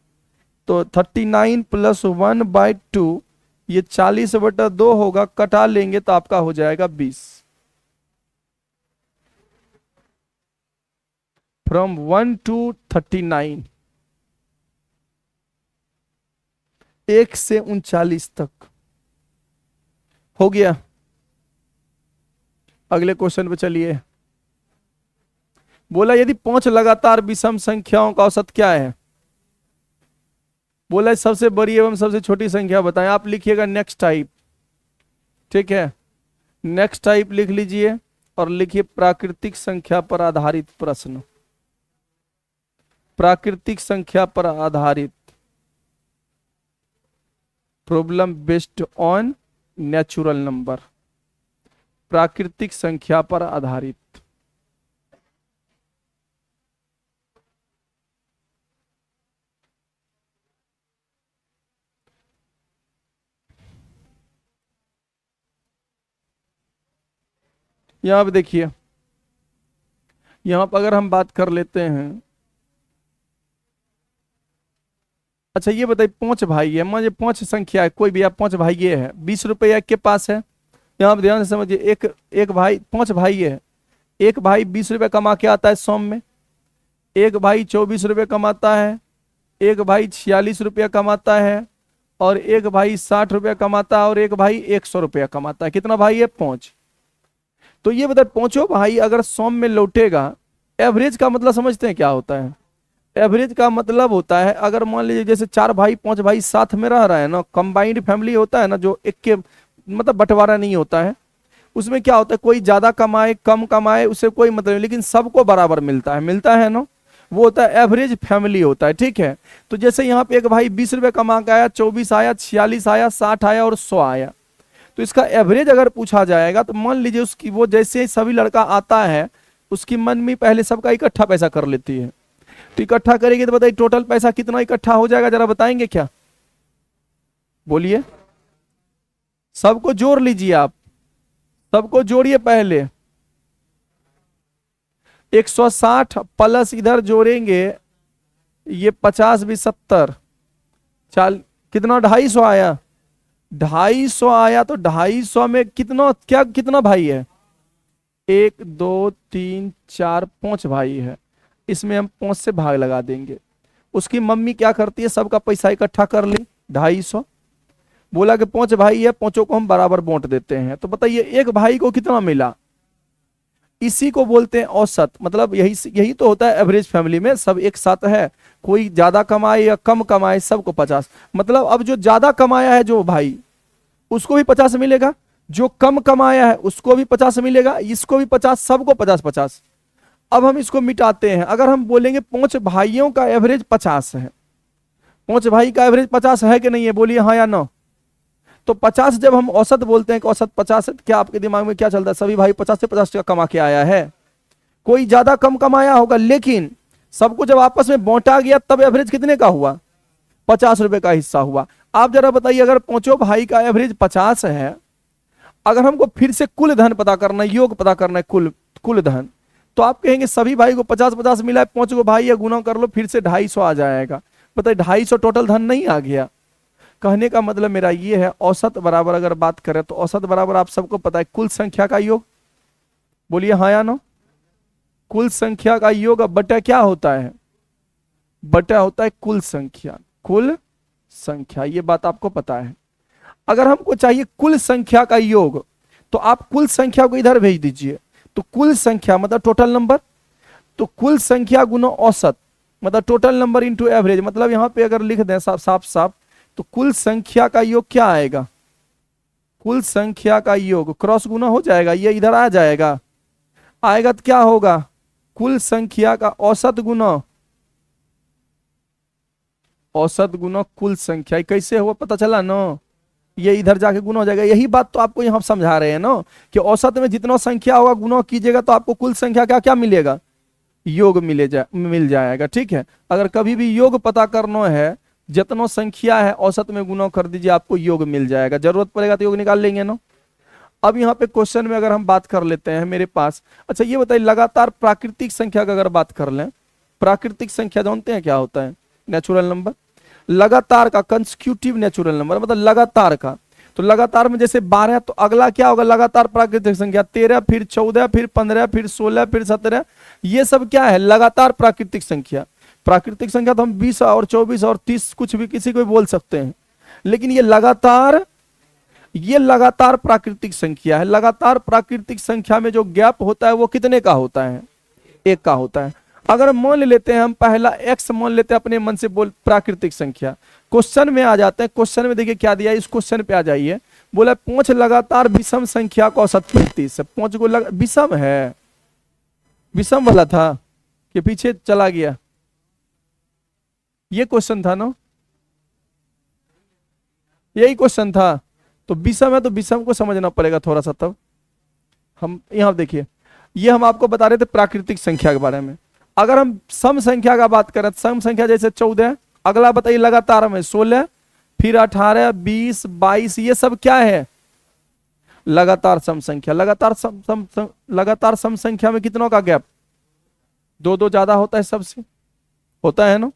[SPEAKER 1] तो 39 प्लस 1 बाय 2, ये 40 बटा 2 होगा, कटा लेंगे तो आपका हो जाएगा 20। फ्रॉम 1 to 39, 1 से 39 तक हो गया। अगले क्वेश्चन पे चलिए। बोला यदि 5 लगातार विषम संख्याओं का औसत क्या है। बोला सबसे बड़ी एवं सबसे छोटी संख्या बताएं। आप लिखिएगा नेक्स्ट टाइप, ठीक है, नेक्स्ट टाइप लिख लीजिए और लिखिए प्राकृतिक संख्या पर आधारित प्रश्न, प्राकृतिक संख्या पर आधारित, problem based on natural number, प्राकृतिक संख्या पर आधारित। यहां पे देखिए, यहां पर अगर हम बात कर लेते हैं, अच्छा ये बताइए 5 भाई है, मान 5 संख्या है, कोई भी आप 5 भाई है, 20 रुपये एक के पास है। यहाँ पे ध्यान से समझिए, एक भाई, 5 भाई है, एक भाई 20 रुपये कमा के आता है सोम में, एक भाई 24 रुपये कमाता है, एक भाई 46 रुपया कमाता है, और एक भाई 60 रुपया कमाता है, और एक भाई 100 रुपया कमाता है। कितना भाई है? 5। तो ये बताए 5 भाई अगर सोम में लौटेगा, एवरेज का मतलब समझते हैं क्या होता है? एवरेज का मतलब होता है, अगर मान लीजिए जैसे 4 भाई 5 भाई साथ में रह रहा है ना, कंबाइंड फैमिली होता है ना, जो एक के मतलब बंटवारा नहीं होता है, उसमें क्या होता है, कोई ज्यादा कमाए कम कमाए उससे कोई मतलब नहीं, लेकिन सबको बराबर मिलता है ना, वो होता है एवरेज फैमिली होता है, ठीक है। तो जैसे यहाँ पे एक भाई 20 रुपये कमा के आया, 24 आया, 46 आया, 60 आया और 100 आया, तो इसका एवरेज अगर पूछा जाएगा तो मान लीजिए उसकी, वो जैसे सभी लड़का आता है उसकी मन में पहले सबका इकट्ठा पैसा कर लेती है, तो इकट्ठा करेगी तो बताइए टोटल पैसा कितना इकट्ठा हो जाएगा, जरा बताएंगे क्या? बोलिए, सबको जोड़ लीजिए, आप सबको जोड़िए पहले। 160 प्लस इधर जोड़ेंगे, ये 50 भी 70, कितना 250 आया, 250 आया। तो 250 में कितना, क्या कितना भाई है? 1 2 3 4 5 भाई है, इसमें हम 5 से भाग लगा देंगे। उसकी मम्मी क्या करती है, सबका पैसा इकट्ठा कर ली 250, बोला कि 5 भाई है, 5 को हम बराबर बांट देते हैं। तो बताइए एक भाई को कितना मिला? इसी को बोलते हैं औसत, मतलब यही तो होता है एवरेज फैमिली में, सब एक साथ है, कोई ज्यादा कमाए या कम कमाए सबको 50। मतलब अब जो ज्यादा कमाया है जो भाई, उसको भी 50 मिलेगा, जो कम कमाया है उसको भी 50 मिलेगा, इसको भी 50, सबको 50-50। अब हम इसको मिटाते हैं, अगर हम बोलेंगे 5 भाइयों का एवरेज 50 है, 5 भाई का एवरेज 50 है कि नहीं है? बोलिए हाँ या नो। तो 50 जब हम औसत बोलते हैं कि औसत 50 है, तो क्या आपके दिमाग में क्या चलता है? सभी भाई 50 से 50 टका कमा के आया है, कोई ज्यादा कम कमाया होगा, लेकिन सबको जब आपस में बांटा गया तब एवरेज कितने का हुआ? 50 रुपए का हिस्सा हुआ। आप जरा बताइए, अगर 5 भाई का एवरेज 50 है, अगर हमको फिर से कुल धन पता करना है, योग पता करना है, कुल धन, तो आप कहेंगे सभी भाई को 50-50 मिला है, 5 को भाई है, गुना कर लो, फिर से 250 आ जाएगा। बताइए 250 टोटल धन नहीं आ गया? कहने का मतलब मेरा ये है, औसत बराबर अगर बात करें तो औसत बराबर आप सबको पता है कुल संख्या का योग। बोलिए हाँ या नो। कुल संख्या का योग बटा क्या होता है? बटा होता है कुल संख्या, कुल संख्या, ये बात आपको पता है। अगर हमको चाहिए कुल संख्या का योग, तो आप कुल संख्या को इधर भेज दीजिए, तो कुल संख्या मतलब टोटल नंबर, तो कुल संख्या गुना औसत मतलब टोटल नंबर इंटू एवरेज। मतलब यहां पे अगर लिख दें साफ साफ, तो कुल संख्या का योग क्या आएगा? कुल संख्या का योग क्रॉस गुना हो जाएगा, ये इधर आ जाएगा, आएगा तो क्या होगा? कुल संख्या का औसत गुना कुल संख्या। कैसे हुआ पता चला ना? ये इधर जाके गुना हो जाएगा। यही बात तो आपको यहां समझा रहे हैं ना, कि औसत में जितना संख्या होगा गुना कीजिएगा तो आपको कुल संख्या का क्या मिलेगा? योग मिल जाएगा, ठीक है। अगर कभी भी योग पता करना है, जितना संख्या है औसत में गुना कर दीजिए, आपको योग मिल जाएगा, जरूरत पड़ेगा तो योग निकाल लेंगे ना। अब यहाँ पे क्वेश्चन में अगर हम बात कर लेते हैं मेरे पास, अच्छा ये बताइए लगातार प्राकृतिक संख्या का अगर बात कर लें, प्राकृतिक संख्या जानते हैं क्या होता है? Natural number. लगातार का कंसेक्यूटिव नेचुरल नंबर मतलब लगातार का, तो लगातार में जैसे 12, तो अगला क्या होगा लगातार प्राकृतिक संख्या 13, फिर 14, फिर 15, फिर 16, फिर 17, ये सब क्या है लगातार प्राकृतिक संख्या। प्राकृतिक संख्या तो हम 20 और 24 और 30 कुछ भी किसी को भी बोल सकते हैं, लेकिन ये लगातार प्राकृतिक संख्या है। लगातार प्राकृतिक संख्या में जो गैप होता है वो कितने का होता है? 1 का होता है। अगर मान लेते हैं हम पहला x मान लेते हैं अपने मन से, बोल प्राकृतिक संख्या। क्वेश्चन में आ जाते हैं, क्वेश्चन में देखिए क्या दिया है, इस क्वेश्चन पे आ जाइए। बोला 5 लगातार विषम संख्या का औसत 35 है। 5 को विषम है, विषम वाला था कि पीछे चला गया? ये क्वेश्चन था ना, यही क्वेश्चन था। तो विषम है तो विषम को समझना पड़ेगा थोड़ा सा। तब हम यहां देखिए, ये हम आपको बता रहे थे प्राकृतिक संख्या के बारे में। अगर हम सम संख्या का बात करें, सम संख्या जैसे 14, अगला बताइए लगातार में 16, फिर 18, 20, 22, ये सब क्या है? लगातार सम संख्या। लगातार सम संख्या में कितनों का गैप? 2 ज्यादा होता है सबसे, होता है ना।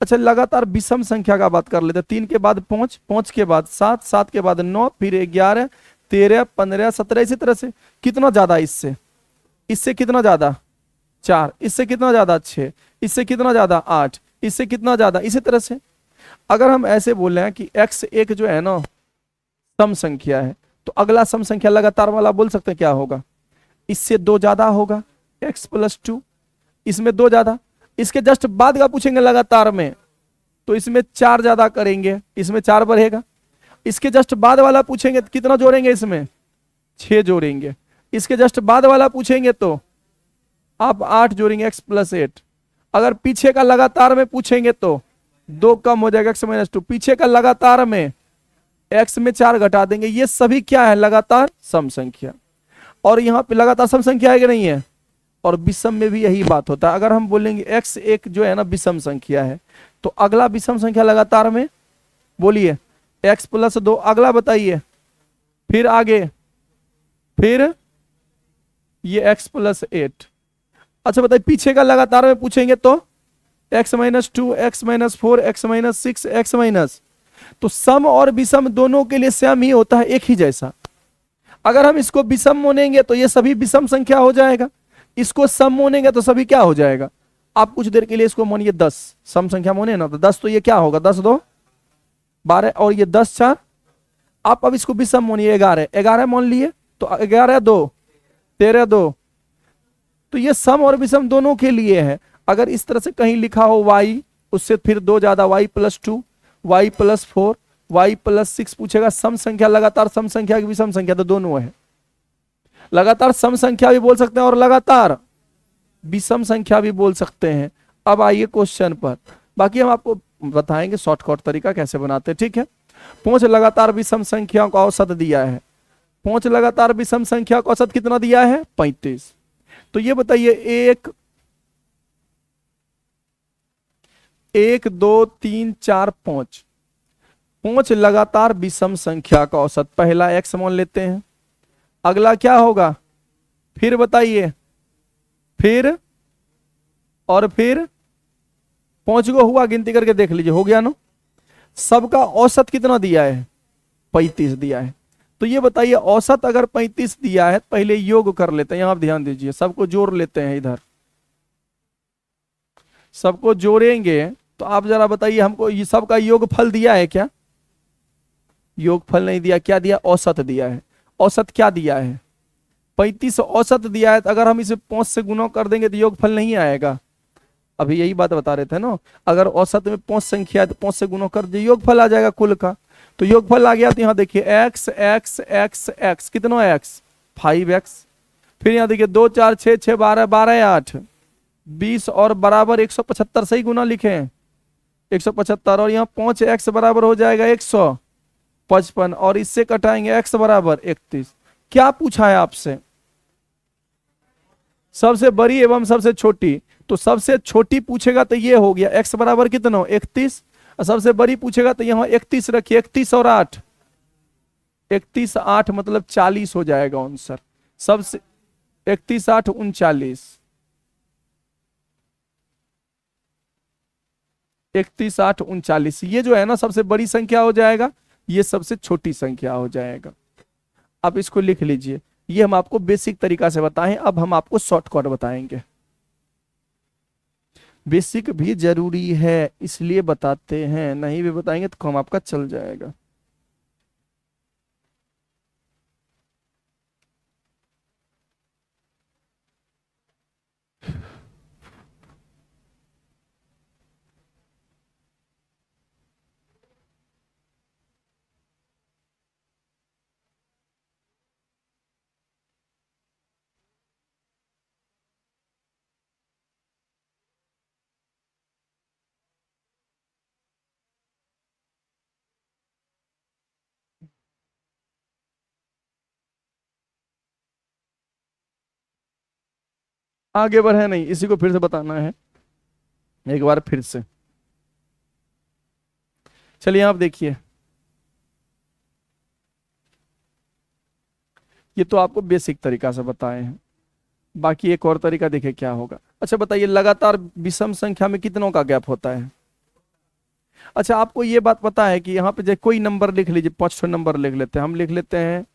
[SPEAKER 1] अच्छा, लगातार विषम संख्या का बात कर लेते हैं। 3 के बाद 5, 5 के बाद 7, 7 के बाद 9, फिर 11, 13, 15, 17, इसी तरह से। कितना ज्यादा इससे? इससे कितना ज्यादा? 4, इससे कितना ज्यादा? 6, इससे कितना ज्यादा? 8, इससे कितना ज्यादा? इसी तरह से। अगर हम ऐसे बोल रहे हैं कि x1 जो है ना सम संख्या है, तो अगला सम संख्या लगातार वाला बोल सकते हैं क्या होगा? इससे 2 ज्यादा होगा, x + 2, इसमें 2 ज्यादा। इसके जस्ट बाद का पूछेंगे लगातार में, तो इसमें 4 ज्यादा करेंगे, इसमें 4 बढ़ेगा। इसके जस्ट बाद वाला पूछेंगे तो कितना जोड़ेंगे? इसमें 6 जोड़ेंगे। इसके जस्ट बाद वाला पूछेंगे तो आप 8 जोड़ेंगे, x + 8। अगर पीछे का लगातार में पूछेंगे तो 2 कम हो जाएगा, x - 2। पीछे का लगातार में x में 4 घटा देंगे। ये सभी क्या है? लगातार सम संख्या। और यहाँ पे लगातार सम संख्या है कि नहीं है? और विषम में भी यही बात होता है। अगर हम बोलेंगे x1 जो है ना विषम संख्या है, तो अगला विषम संख्या लगातार में बोलिए x + 2। अगला बताइए, फिर आगे, फिर ये x + 8। अच्छा बताइए, पीछे का लगातार में पूछेंगे तो x - 2, x - 4, x - 6, x तो सम और विषम दोनों के लिए सेम ही होता है, एक ही जैसा। अगर हम इसको विषम मोनेंगे तो ये सभी विषम संख्या हो जाएगा, इसको सम मोनेंगे तो सभी क्या हो जाएगा? आप कुछ देर के लिए इसको मोनिए 10, सम संख्या मोने ना, तो 10 तो ये क्या होगा? 10 2 12, और ये 10 4। आप अब इसको विषम मोनिए 11, 11 मान लिए तो 11 2 13 2। तो ये सम और विषम दोनों के लिए है। अगर इस तरह से कहीं लिखा हो y, उससे फिर 2 ज्यादा, y + 2, y + 4, y + 6 पूछेगा। सम संख्या लगातार सम संख्या की विषम संख्या तो दोनों है। लगातार सम संख्या भी बोल सकते हैं और लगातार विषम संख्या भी बोल सकते हैं। अब आइए क्वेश्चन पर, बाकी हम आपको बताएंगे शॉर्टकट तरीका कैसे बनाते हैं, ठीक है। 5 लगातार विषम संख्याओं का औसत दिया है। 5 लगातार विषम संख्या का औसत कितना दिया है? 35। तो ये बताइए 1 2 3 4 5, 5 लगातार विषम संख्या का औसत। पहला x मान लेते हैं, अगला क्या होगा? फिर बताइए, फिर और फिर 5 को हुआ, गिनती करके देख लीजिए, हो गया ना। सबका औसत कितना दिया है? 35 दिया है। तो ये बताइए औसत अगर 35 दिया है, पहले योग कर लेते हैं। यहां आप ध्यान दीजिए, सबको जोड़ लेते हैं। इधर सबको जोड़ेंगे तो आप जरा बताइए हमको, ये सबका योगफल दिया है क्या? योगफल नहीं दिया, क्या दिया? औसत दिया है। औसत क्या दिया है? 35 औसत दिया है। तो अगर हम इसे 5 से गुना कर देंगे तो योगफल नहीं आएगा। अभी यही बात बता रहे थे ना, अगर औसत में 5 संख्या है तो 5 से गुना कर दीजिए, योगफल आ जाएगा कुल का। तो योगफल आ गया, तो यहाँ देखिए x x x x, कितना x? 5x। फिर यहाँ देखिए 2 4 6 6 12 12 8 20 और बराबर 175, सही गुना लिखे हैं 175। और यहाँ 5x बराबर हो जाएगा 155, और इससे कटाएंगे x बराबर 31। क्या पूछा है आपसे? सबसे बड़ी एवं सबसे छोटी। तो सबसे छोटी पूछेगा तो ये हो गया x बराबर कितना? 31। और सबसे बड़ी पूछेगा तो यहाँ 31 रखिए, 31 और 8, 31 8 मतलब 40 हो जाएगा आंसर। सबसे 31 8 39, 31 8 39, ये जो है ना सबसे बड़ी संख्या हो जाएगा। ये सबसे छोटी संख्या हो जाएगा। आप इसको लिख लीजिए। ये हम आपको बेसिक तरीका से बताएं, अब हम आपको शॉर्टकट बताएंगे। बेसिक भी जरूरी है इसलिए बताते हैं, नहीं भी बताएंगे तो काम आपका चल जाएगा। आगे बढ़े नहीं, इसी को फिर से बताना है एक बार फिर से। चलिए आप देखिए, ये तो आपको बेसिक तरीका से बताए हैं, बाकी एक और तरीका देखे क्या होगा। अच्छा बताइए, लगातार विषम संख्या में कितनों का गैप होता है? अच्छा आपको ये बात पता है कि यहाँ पे जो कोई नंबर लिख लीजिए, 5 नंबर लिख लेते हैं, हम लिख लेते हैं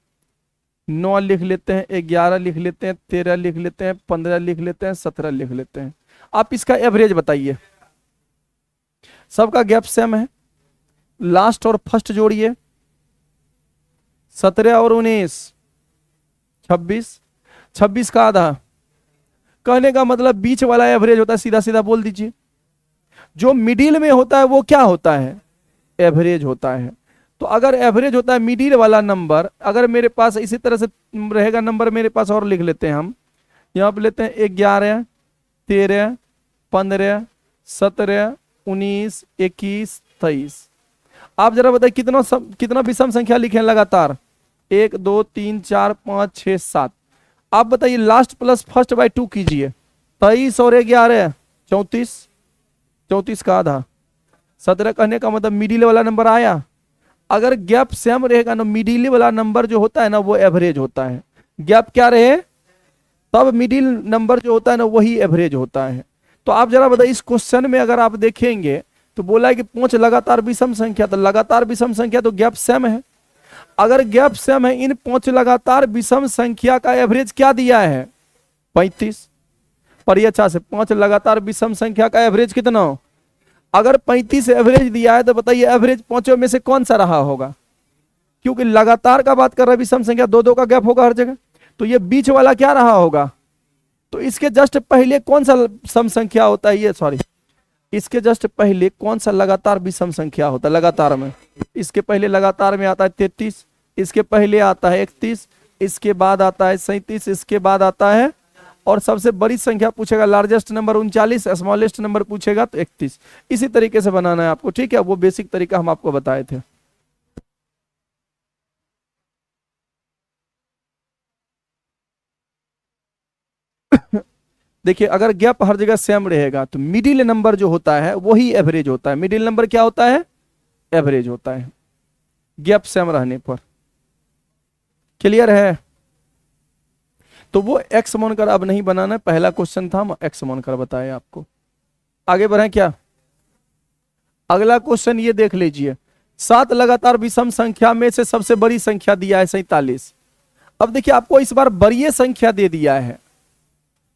[SPEAKER 1] 9 लिख लेते हैं, 11 लिख लेते हैं, 13 लिख लेते हैं, 15 लिख लेते हैं, 17 लिख लेते हैं। आप इसका एवरेज बताइए। सबका गैप सेम है, लास्ट और फर्स्ट जोड़िए, 17 और 19 26, 26 का आधा। कहने का मतलब बीच वाला एवरेज होता है, सीधा सीधा बोल दीजिए। जो मिडिल में होता है वो क्या होता है? एवरेज होता है। तो अगर एवरेज होता है मिडिल वाला नंबर, अगर मेरे पास इसी तरह से रहेगा नंबर, मेरे पास और लिख लेते हैं हम, यहाँ पे लेते हैं 11, 13, 15, 17, 19, 21, 23। आप जरा बताइए कितना विषम संख्या लिखे हैं लगातार? 1 2 3 4 5 6 7। आप बताइए लास्ट प्लस फर्स्ट बाय 2 कीजिए। 23 और 11 34, 34 का आधा। 17 कहने का मतलब मिडिल वाला नंबर आया। अगर गैप सेम रहेगा ना, मिडिल वाला नंबर जो होता है ना वो एवरेज होता है। गैप क्या रहे तब मिडिल नंबर जो होता है ना वही एवरेज होता है। तो आप जरा बताइए, इस क्वेश्चन में अगर आप देखेंगे तो बोला है कि 5 लगातार विषम संख्या, तो लगातार विषम संख्या तो गैप सेम है। अगर गैप सेम है, इन 5 लगातार विषम संख्या का एवरेज क्या दिया है? 35। पर ये अच्छा से 5 लगातार विषम संख्या का एवरेज कितना हो? अगर 35 एवरेज दिया है तो बताइए एवरेज 5 में से कौन सा रहा होगा? क्योंकि लगातार का बात कर रहा है, विषम संख्या 2 2 का गैप होगा हर जगह, तो ये बीच वाला क्या रहा होगा? तो इसके जस्ट पहले कौन सा सम संख्या होता है? ये सॉरी, इसके जस्ट पहले कौन सा लगातार विषम संख्या होता है? लगातार में इसके पहले लगातार में आता है 33, इसके पहले आता है 31, इसके बाद आता है 37, इसके बाद आता है, और सबसे बड़ी संख्या पूछेगा लार्जेस्ट नंबर 39, स्मॉलेस्ट नंबर पूछेगा तो 31। इसी तरीके से बनाना है आपको, ठीक है? वो बेसिक तरीका हम आपको बताए थे। देखिए अगर गैप हर जगह सेम रहेगा तो मिडिल नंबर जो होता है वही एवरेज होता है। मिडिल नंबर क्या होता है? एवरेज होता है, गैप सेम रहने पर। क्लियर है? तो वो एक्स मानकर अब नहीं बनाना, पहला क्वेश्चन था हम एक्स मानकर बताए आपको। आगे बढ़े क्या? अगला क्वेश्चन ये देख लीजिए, 7 लगातार विषम संख्या में से सबसे बड़ी संख्या दिया है 47। अब देखिए आपको इस बार बड़ी संख्या दे दिया है।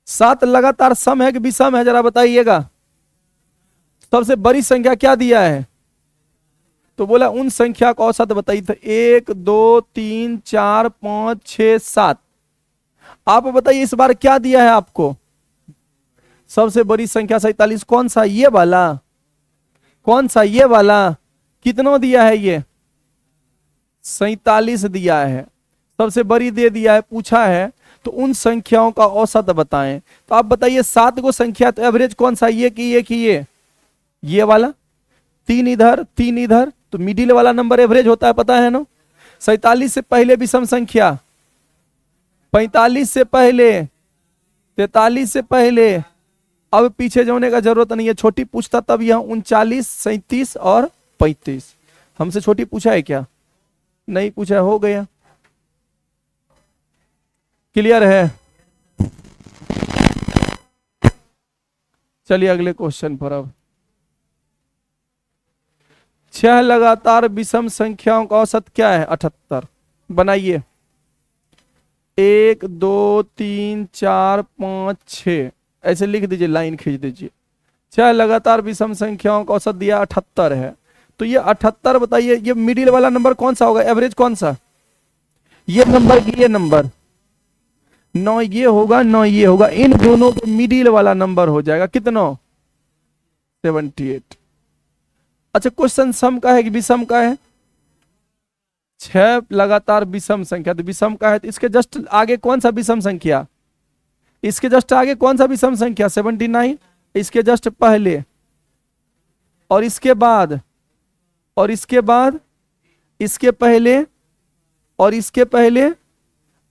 [SPEAKER 1] 7 लगातार सम है कि विषम है, जरा बताइएगा। सबसे बड़ी संख्या क्या दिया है? तो बोला उन संख्या का औसत बताइए। तो 1 2 3 4 5 6 7। आप बताइए इस बार क्या दिया है आपको? सबसे बड़ी संख्या 47। कौन सा? ये वाला? कौन सा? ये वाला? कितना दिया है ये? 47 दिया है, सबसे बड़ी दे दिया है, पूछा है तो उन संख्याओं का औसत बताएं। तो आप बताइए 7 को संख्या, तो एवरेज कौन सा? ये कि ये कि ये वाला? 3 इधर 3 इधर, तो मिडिल वाला नंबर एवरेज होता है, पता है ना? 47 से पहले विषम संख्या, 45 से पहले, 43 से पहले। अब पीछे जाने का जरूरत नहीं है, छोटी पूछता तब यह 39 37 और 35। हमसे छोटी पूछा है क्या? नहीं पूछा, हो गया। क्लियर है? चलिए अगले क्वेश्चन पर। अब छह लगातार विषम संख्याओं का औसत क्या है? 78। बनाइए, 1 2 3 4 5 6 ऐसे लिख दीजिए, लाइन खींच दीजिए। छह लगातार विषम संख्याओं का औसत दिया 78 है। तो ये 78 बताइए, ये मिडिल वाला नंबर कौन सा होगा? एवरेज कौन सा? ये नंबर की ये नंबर 9 ये होगा, 9 ये होगा, इन दोनों के मिडिल वाला नंबर हो जाएगा कितना? 78। अच्छा, क्वेश्चन सम का है कि विषम का है? छह लगातार विषम संख्या, तो विषम का है, तो इसके जस्ट आगे कौन सा विषम संख्या? इसके जस्ट आगे कौन सा विषम संख्या? 79। इसके जस्ट पहले, और इसके बाद, और इसके बाद, इसके पहले, और इसके पहले।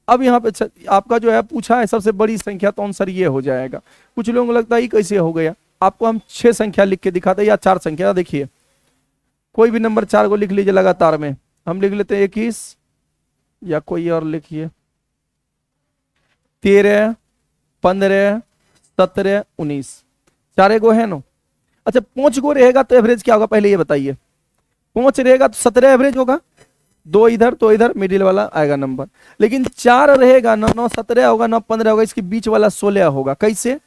[SPEAKER 1] अब यहाँ पे आपका जो है पूछा है सबसे बड़ी संख्या, तो आंसर ये हो जाएगा। कुछ लोगों को लगता है ये कैसे हो गया? आपको हम 6 संख्या लिख के दिखाते हैं या 4 संख्या। देखिए, कोई भी नंबर 4 को लिख लीजिए लगातार में। हम लिख लेते हैं 21, या कोई और लिखिए 13 15 17 19। 4 गो है ना? अच्छा, 5 गो रहेगा तो एवरेज क्या होगा पहले ये बताइए। 5 रहेगा तो 17 एवरेज होगा, 2 इधर तो इधर, मिडिल वाला आएगा नंबर। लेकिन 4 रहेगा, 9 9 17 होगा, 9 15 होगा, इसके बीच वाला 16 होगा। कैसे?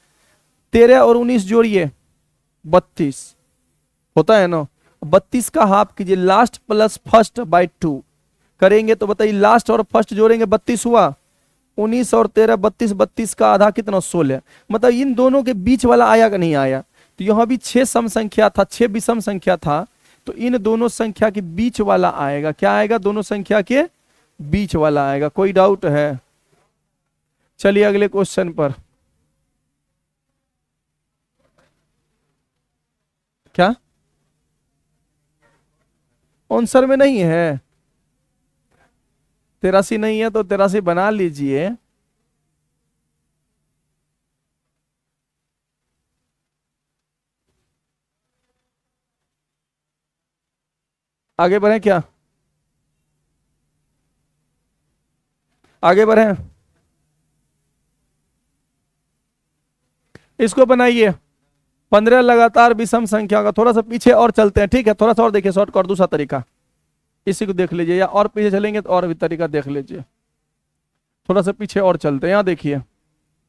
[SPEAKER 1] 13 और 19 जोड़िए, 32 होता है ना। 32 का हाफ कीजिए, लास्ट प्लस फर्स्ट बाय 2 करेंगे तो बताइए, लास्ट और फर्स्ट जोड़ेंगे 32 हुआ, 19 और 13 32, 32 का आधा कितना? 16। मतलब इन दोनों के बीच वाला आया कि नहीं आया? तो यहां भी 6 सम संख्या था, 6 विषम संख्या था, तो इन दोनों संख्या के बीच वाला आएगा। क्या आएगा? दोनों संख्या के बीच वाला आएगा। कोई डाउट है? चलिए अगले क्वेश्चन पर। क्या आंसर में नहीं है? 83 नहीं है तो 83 बना लीजिए। आगे बढ़े क्या? आगे बढ़े, इसको बनाइए। 15 लगातार विषम संख्या का, थोड़ा सा पीछे और चलते हैं, ठीक है? थोड़ा सा और देखिए, शॉर्ट कर दूसरा तरीका, इसी को देख लीजिए, या और पीछे चलेंगे तो और भी तरीका देख लीजिए। थोड़ा सा पीछे और चलते हैं, यहाँ देखिए,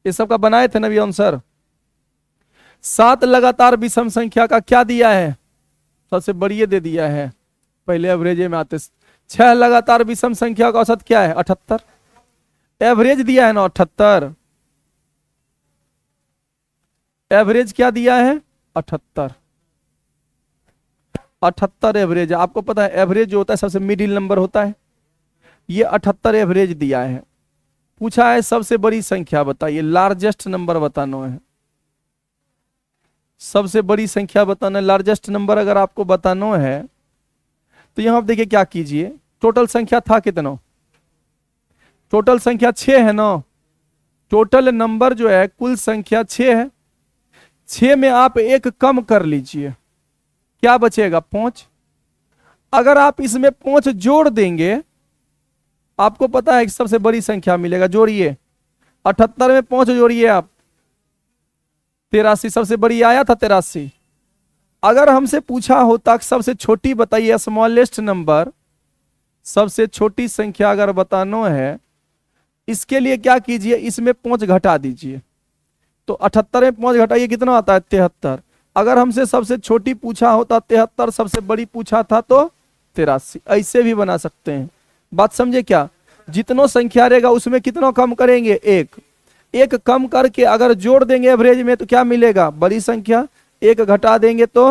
[SPEAKER 1] इस सब का बनाए थे ना भी आंसर। 7 लगातार विषम संख्या का क्या दिया है? सबसे बड़ी दे दिया है, पहले एवरेज में आते। 6 लगातार विषम संख्या का औसत क्या है? 78। एवरेज दिया है ना 78, एवरेज क्या दिया है? 78। 78 एवरेज। आपको पता है एवरेज जो होता है सबसे मिडिल नंबर होता है, ये 78 एवरेज दिया है। पूछा है सबसे बड़ी संख्या बताइए, लार्जेस्ट नंबर बताना है। सबसे बड़ी संख्या बताना है, लार्जेस्ट नंबर अगर आपको बताना है तो यहां आप देखिए क्या कीजिए। टोटल संख्या था कितना? टोटल संख्या 6 है ना। टोटल नंबर जो है कुल संख्या 6 है। 6 में आप 1 कम कर लीजिए, क्या बचेगा? 5। अगर आप इसमें 5 जोड़ देंगे, आपको पता है कि सबसे बड़ी संख्या मिलेगा। जोड़िए, 78 में 5 जोड़िए आप, 83 सबसे बड़ी आया था 83। अगर हमसे पूछा होता कि सबसे छोटी बताइए, स्मॉलेस्ट नंबर, सबसे छोटी संख्या अगर बताना है, इसके लिए क्या कीजिए, इसमें 5 घटा दीजिए। तो 78 में 5 घटाइए, कितना आता है? 73। अगर हमसे सबसे छोटी पूछा होता 73, सबसे बड़ी पूछा था तो 83। ऐसे भी बना सकते हैं। बात समझे क्या? जितना संख्या रहेगा उसमें कितना कम करेंगे? 1। 1 कम करके अगर जोड़ देंगे एवरेज में तो क्या मिलेगा? बड़ी संख्या। 1 घटा देंगे तो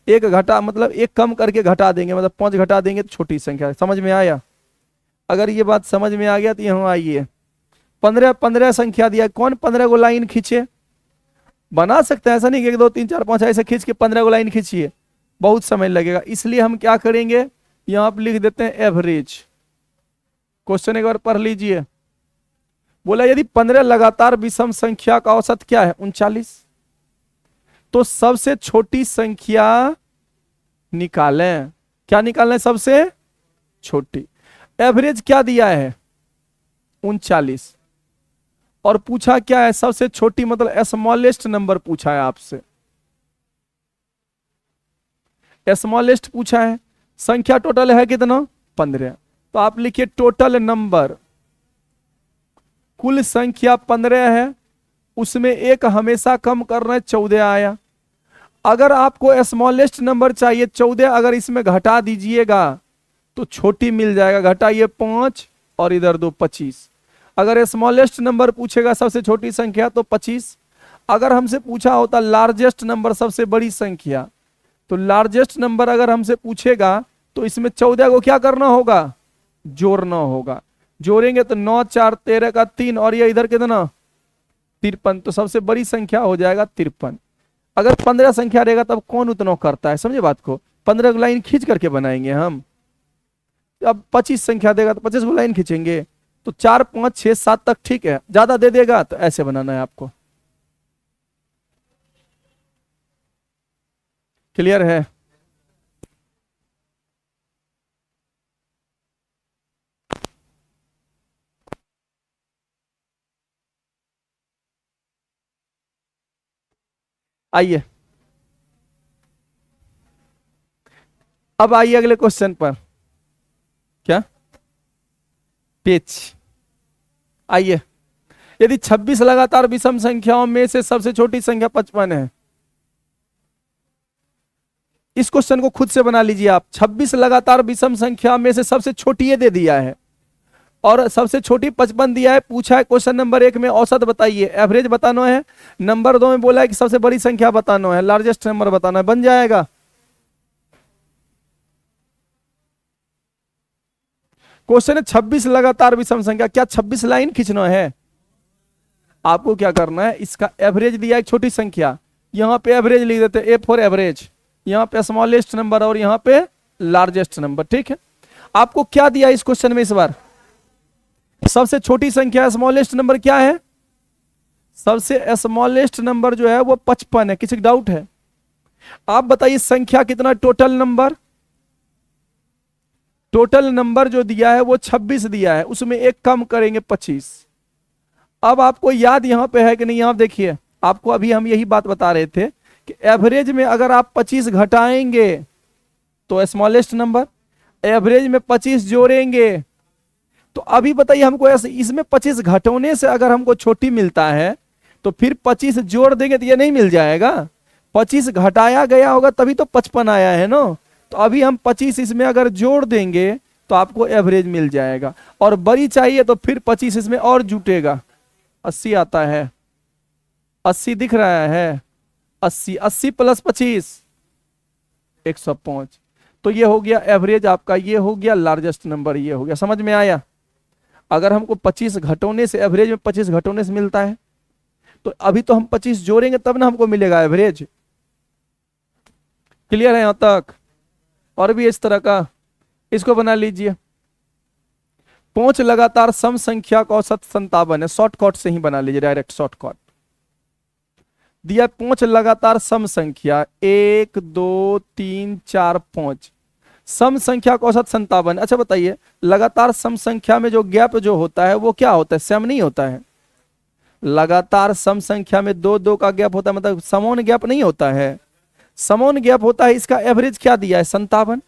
[SPEAKER 1] 1 घटा मतलब 1 कम करके घटा देंगे, मतलब 5 घटा देंगे तो छोटी संख्या। समझ में आया? अगर ये बात समझ में आ गया तो यहाँ आइए। 15 15 संख्या दिया, कौन 15 को लाइन खींचे? बना सकते हैं, ऐसा नहीं कि 1 2 3 4 5 ऐसे खींच के 15 को लाइन खींचिए, बहुत समय लगेगा। इसलिए हम क्या करेंगे, यहां पर लिख देते हैं एवरेज। क्वेश्चन एक बार पढ़ लीजिए। बोला यदि 15 लगातार विषम संख्या का औसत क्या है? 39, तो सबसे छोटी संख्या निकालें। क्या निकालें? सबसे छोटी। एवरेज क्या दिया है? 39। और पूछा क्या है? सबसे छोटी, मतलब स्मॉलेस्ट नंबर पूछा है आपसे। स्मॉलेस्ट पूछा है, संख्या टोटल है कितना 15। तो आप लिखिए टोटल नंबर, कुल संख्या 15 है, उसमें एक हमेशा कम करना है 14 आया। अगर आपको स्मॉलेस्ट नंबर चाहिए 14, अगर इसमें घटा दीजिएगा तो छोटी मिल जाएगा, घटाइए 5 और इधर 2 25। अगर स्मॉलेस्ट नंबर पूछेगा सबसे छोटी संख्या तो 25। अगर हमसे पूछा होता लार्जेस्ट नंबर सबसे बड़ी संख्या, तो लार्जेस्ट नंबर अगर हमसे पूछेगा तो इसमें 14 को क्या करना होगा, जोड़ना होगा। जोड़ेंगे तो 9 4 13 का 3 और ये इधर कितना 53, तो सबसे बड़ी संख्या हो जाएगा 53। अगर 15 संख्या रहेगा तब कौन उतना करता है, समझे बात को। 15 को लाइन खींच करके बनाएंगे हम। अब 25 संख्या देगा तो 25 को लाइन खींचेंगे, तो 4 5 6 7 तक ठीक है। ज्यादा दे देगा तो ऐसे बनाना है आपको। क्लियर है? आइए, अब आइए अगले क्वेश्चन पर। क्या पेज, आइए। यदि 26 लगातार विषम संख्याओं में से सबसे छोटी संख्या 55 है, इस क्वेश्चन को खुद से बना लीजिए आप। 26 लगातार विषम संख्या में से सबसे छोटी ये दे दिया है और सबसे छोटी 55 दिया है। पूछा है क्वेश्चन नंबर 1 में औसत बताइए, एवरेज बताना है। नंबर 2 में बोला है कि सबसे बड़ी संख्या बताना है, लार्जेस्ट नंबर बताना है। बन जाएगा। क्वेश्चन है 26 लगातार विषम संख्या, क्या 26 लाइन खींचना है? आपको क्या करना है, इसका एवरेज दिया है छोटी संख्या, यहां पे एवरेज लिख देते हैं, ए फॉर एवरेज। यहां पे स्मॉलेस्ट नंबर और यहां पे लार्जेस्ट नंबर। ठीक है, आपको क्या दिया इस क्वेश्चन में इस बार? सबसे छोटी संख्या स्मॉलेस्ट नंबर क्या है? सबसे स्मॉलेस्ट नंबर जो है वो 55 है। किसी डाउट है? आप बताइए संख्या कितना, टोटल नंबर। टोटल नंबर जो दिया है वो 26 दिया है, उसमें एक कम करेंगे 25। अब आपको याद यहां पे है कि नहीं? यहां देखिए, आपको अभी हम यही बात बता रहे थे कि एवरेज में अगर आप 25 घटाएंगे तो स्मॉलेस्ट नंबर, एवरेज में 25 जोड़ेंगे तो अभी बताइए हमको ऐसे इसमें 25 घटाने से अगर हमको छोटी मिलता है तो फिर 25 जोड़ देंगे तो ये नहीं मिल जाएगा। 25 घटाया गया होगा तभी तो 55 आया है ना। तो अभी हम 25 इसमें अगर जोड़ देंगे तो आपको एवरेज मिल जाएगा। और बड़ी चाहिए तो फिर 25 इसमें और जुटेगा, 80 आता है। 80 दिख रहा है, 80 80 प्लस 25 105। तो ये हो गया एवरेज आपका, ये हो गया लार्जेस्ट नंबर, ये हो गया। समझ में आया? अगर हमको 25 घटोने से, एवरेज में 25 घटोने से मिलता है तो अभी तो हम 25 जोड़ेंगे तब ना हमको मिलेगा एवरेज। क्लियर है यहां तक? और भी इस तरह का, इसको बना लीजिए। 5 लगातार सम संख्या का औसत 57 है। शॉर्टकट से ही बना लीजिए, डायरेक्ट शॉर्टकट दिया। 5 लगातार सम संख्या 1 2 3 4 5, सम संख्या का औसत 57। अच्छा बताइए, लगातार सम संख्या में जो गैप जो होता है वो क्या होता है? सम नहीं होता है। लगातार सम संख्या में 2 2 का गैप होता है, मतलब समान गैप नहीं होता है, समान गैप होता है। इसका एवरेज क्या दिया है? 57।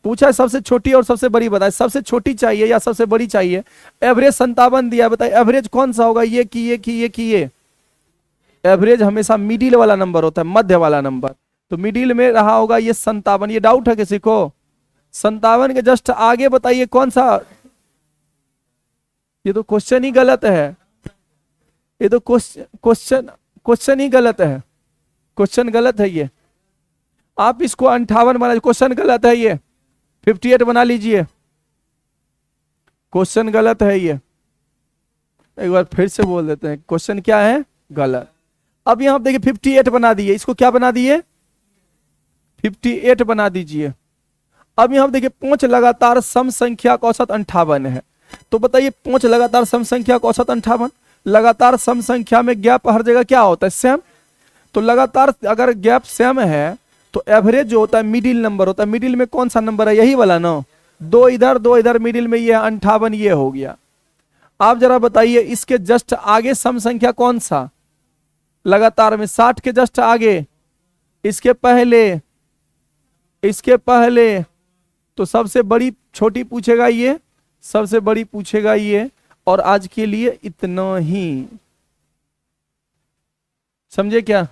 [SPEAKER 1] पूछा है सबसे छोटी और सबसे बड़ी बताए, सबसे छोटी चाहिए या सबसे बड़ी चाहिए? एवरेज 57 दिया है, बताइए एवरेज कौन सा होगा? ये की ये की ये की ये। एवरेज हमेशा मिडिल वाला नंबर होता है, मध्य वाला नंबर। तो मिडिल में रहा होगा ये 57। ये डाउट है किसी को? 57 के जस्ट आगे बताइए कौन सा? ये तो क्वेश्चन ही गलत है, ये तो क्वेश्चन ही गलत है, क्वेश्चन गलत है ये। आप इसको 58 बना, क्वेश्चन गलत है ये। 58 बना लीजिए, क्वेश्चन गलत है ये। एक बार फिर से बोल देते हैं, क्वेश्चन क्या है? गलत। अब यहां देखिए 58 बना दिए, इसको क्या बना दिए? 58 बना दीजिए। अब यहां देखिए 5 लगातार सम संख्या का औसत 58 है। तो बताइए 5 लगातार सम संख्या का औसत 58, लगातार सम संख्या में गैप हर जगह क्या होता है? सेम। तो लगातार अगर गैप सेम है तो एवरेज जो होता है मिडिल नंबर होता है। मिडिल में कौन सा नंबर है? यही वाला ना, 2 इधर 2 इधर, मिडिल में ये 58, ये हो गया। आप जरा बताइए इसके जस्ट आगे सम संख्या कौन सा? लगातार में 60 के जस्ट आगे, इसके पहले इसके पहले तो सबसे बड़ी छोटी पूछेगा ये, सबसे बड़ी पूछेगा ये, और आज के लिए इतना ही। समझे क्या?